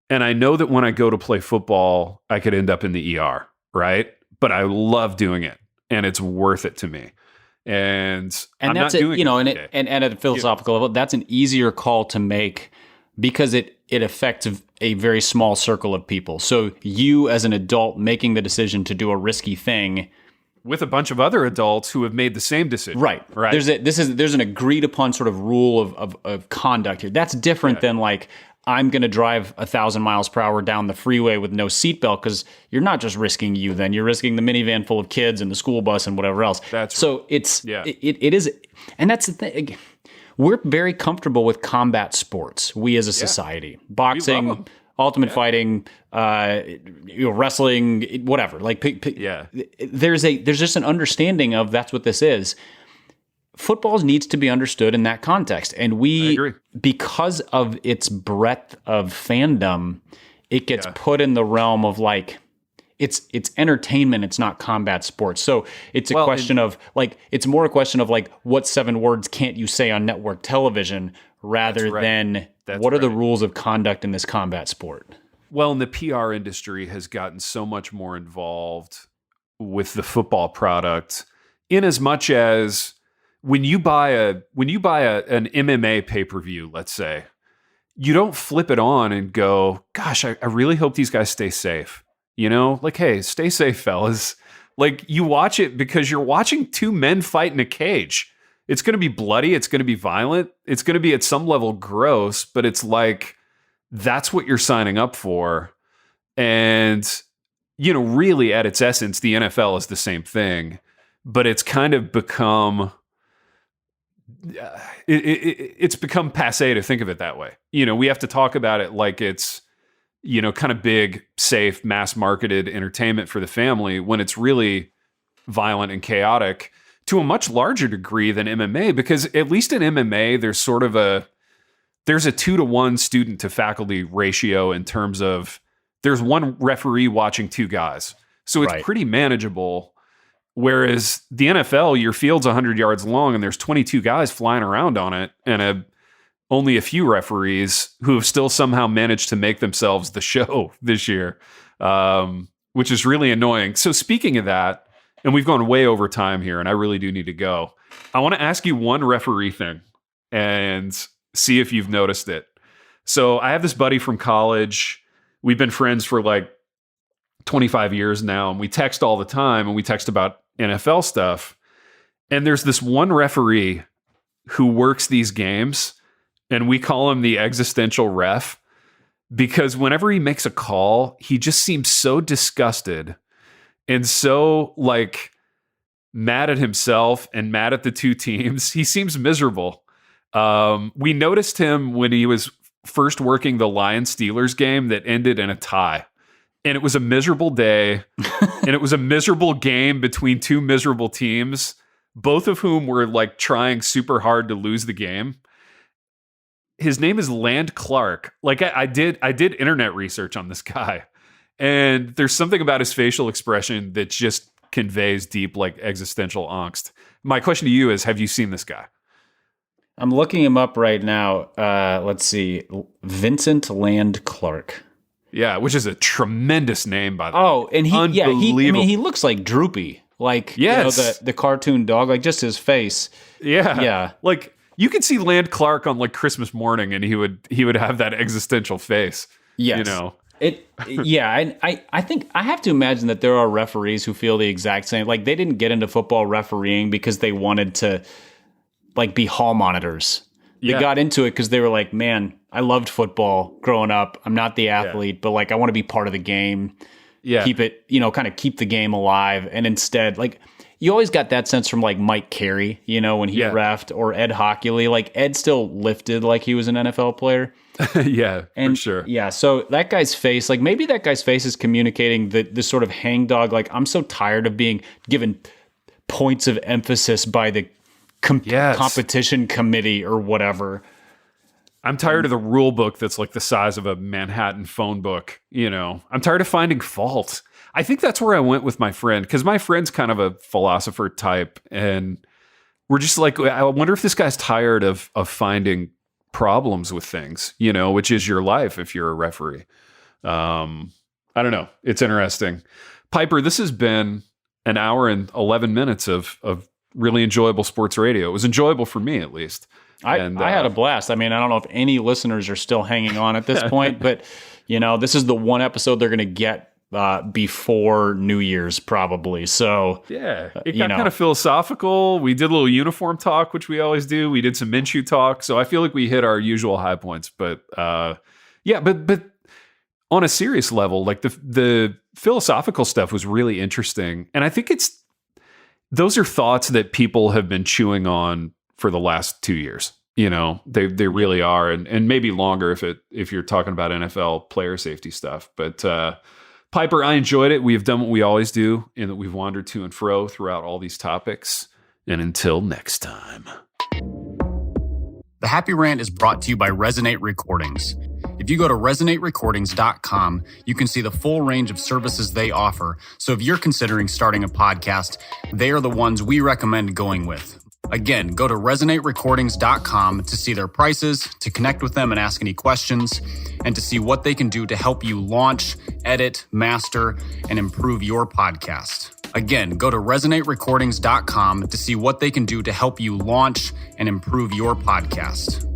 Speaker 2: and I know that when I go to play football, I could end up in the ER, right? But I love doing it. And it's worth it to me. And I'm
Speaker 1: that's
Speaker 2: not
Speaker 1: it,
Speaker 2: doing it.
Speaker 1: and at a philosophical level, that's an easier call to make because it affects a very small circle of people. So you as an adult making the decision to do a risky thing
Speaker 2: with a bunch of other adults who have made the same decision.
Speaker 1: Right. There's an agreed upon sort of rule of conduct here. That's different than like, I'm going to drive 1,000 miles per hour down the freeway with no seatbelt, because you're not just risking you then, you're risking the minivan full of kids and the school bus and whatever else. So it is, and that's the thing. We're very comfortable with combat sports, we as a society. Boxing, ultimate fighting, wrestling, whatever. Like, there's just an understanding of that's what this is. Football needs to be understood in that context. And because of its breadth of fandom, it gets put in the realm of like, it's entertainment. It's not combat sports. So it's a question of like, it's more a question of like, what 7 words can't you say on network television rather than what are the rules of conduct in this combat sport?
Speaker 2: Well, and the PR industry has gotten so much more involved with the football product, in as much as when you buy an MMA pay-per-view, let's say, you don't flip it on and go, gosh, I really hope these guys stay safe. You know, like, hey, stay safe, fellas. Like, you watch it because you're watching 2 men fight in a cage. It's going to be bloody. It's going to be violent. It's going to be at some level gross, but it's like, that's what you're signing up for. And, you know, really at its essence, the NFL is the same thing, but it's kind of become... it's become passé to think of it that way. You know, we have to talk about it like it's, you know, kind of big, safe, mass marketed entertainment for the family, when it's really violent and chaotic to a much larger degree than MMA, because at least in MMA, there's a 2-to-1 student to faculty ratio in terms of there's 1 referee watching 2 guys. So it's pretty manageable. Whereas the NFL, your field's 100 yards long and there's 22 guys flying around on it, and only a few referees who have still somehow managed to make themselves the show this year, which is really annoying. So speaking of that, and we've gone way over time here, and I really do need to go, I want to ask you one referee thing and see if you've noticed it. So I have this buddy from college. We've been friends for like 25 years now, and we text all the time, and we text about NFL stuff. And there's this one referee who works these games, and we call him the existential ref, because whenever he makes a call, he just seems so disgusted and so like mad at himself and mad at the two teams. He seems miserable. We noticed him when he was first working the Lions-Steelers game that ended in a tie. And it was a miserable day, and it was a miserable game between two miserable teams, both of whom were like trying super hard to lose the game. His name is Land Clark. Like I did internet research on this guy, and there's something about his facial expression that just conveys deep like existential angst. My question to you is, have you seen this guy?
Speaker 1: I'm looking him up right now. Let's see. Vincent Land Clark.
Speaker 2: Yeah, which is a tremendous name, by the way.
Speaker 1: Oh, and he looks like Droopy, like
Speaker 2: yes.
Speaker 1: The cartoon dog, like just his face.
Speaker 2: Yeah. Like you could see Land Clark on like Christmas morning, and he would have that existential face.
Speaker 1: Yes.
Speaker 2: You know.
Speaker 1: I think I have to imagine that there are referees who feel the exact same. Like they didn't get into football refereeing because they wanted to like be hall monitors. They got into it because they were like, man, I loved football growing up. I'm not the athlete, but like I want to be part of the game. Yeah. Keep it, kind of keep the game alive. And instead, like you always got that sense from like Mike Carey, when he reffed, or Ed Hockley. Like Ed still lifted like he was an NFL player.
Speaker 2: Yeah, for sure.
Speaker 1: Yeah, so that guy's face, like maybe that guy's face is communicating this sort of hangdog, like I'm so tired of being given points of emphasis by the competition committee or whatever.
Speaker 2: I'm tired of the rule book that's like the size of a Manhattan phone book. I'm tired of finding fault. I think that's where I went with my friend, because my friend's kind of a philosopher type, and we're just like, I wonder if this guy's tired of finding problems with things, which is your life if you're a referee. I don't know. It's interesting. Piper, this has been an hour and 11 minutes of really enjoyable sports radio. It was enjoyable for me, at least.
Speaker 1: I had a blast. I mean, I don't know if any listeners are still hanging on at this point, but this is the one episode they're going to get before New Year's probably. So
Speaker 2: yeah, it got kind of philosophical. We did a little uniform talk, which we always do. We did some Minshew talk. So I feel like we hit our usual high points, but but on a serious level, like the philosophical stuff was really interesting. And I think those are thoughts that people have been chewing on for the last 2 years. They really are, and maybe longer if you're talking about NFL player safety stuff. But Piper, I enjoyed it. We have done what we always do, in that we've wandered to and fro throughout all these topics. And until next time.
Speaker 3: The Happy Rant is brought to you by Resonate Recordings. If you go to resonaterecordings.com, you can see the full range of services they offer. So if you're considering starting a podcast, they are the ones we recommend going with. Again, go to resonaterecordings.com to see their prices, to connect with them and ask any questions, and to see what they can do to help you launch, edit, master, and improve your podcast. Again, go to resonaterecordings.com to see what they can do to help you launch and improve your podcast.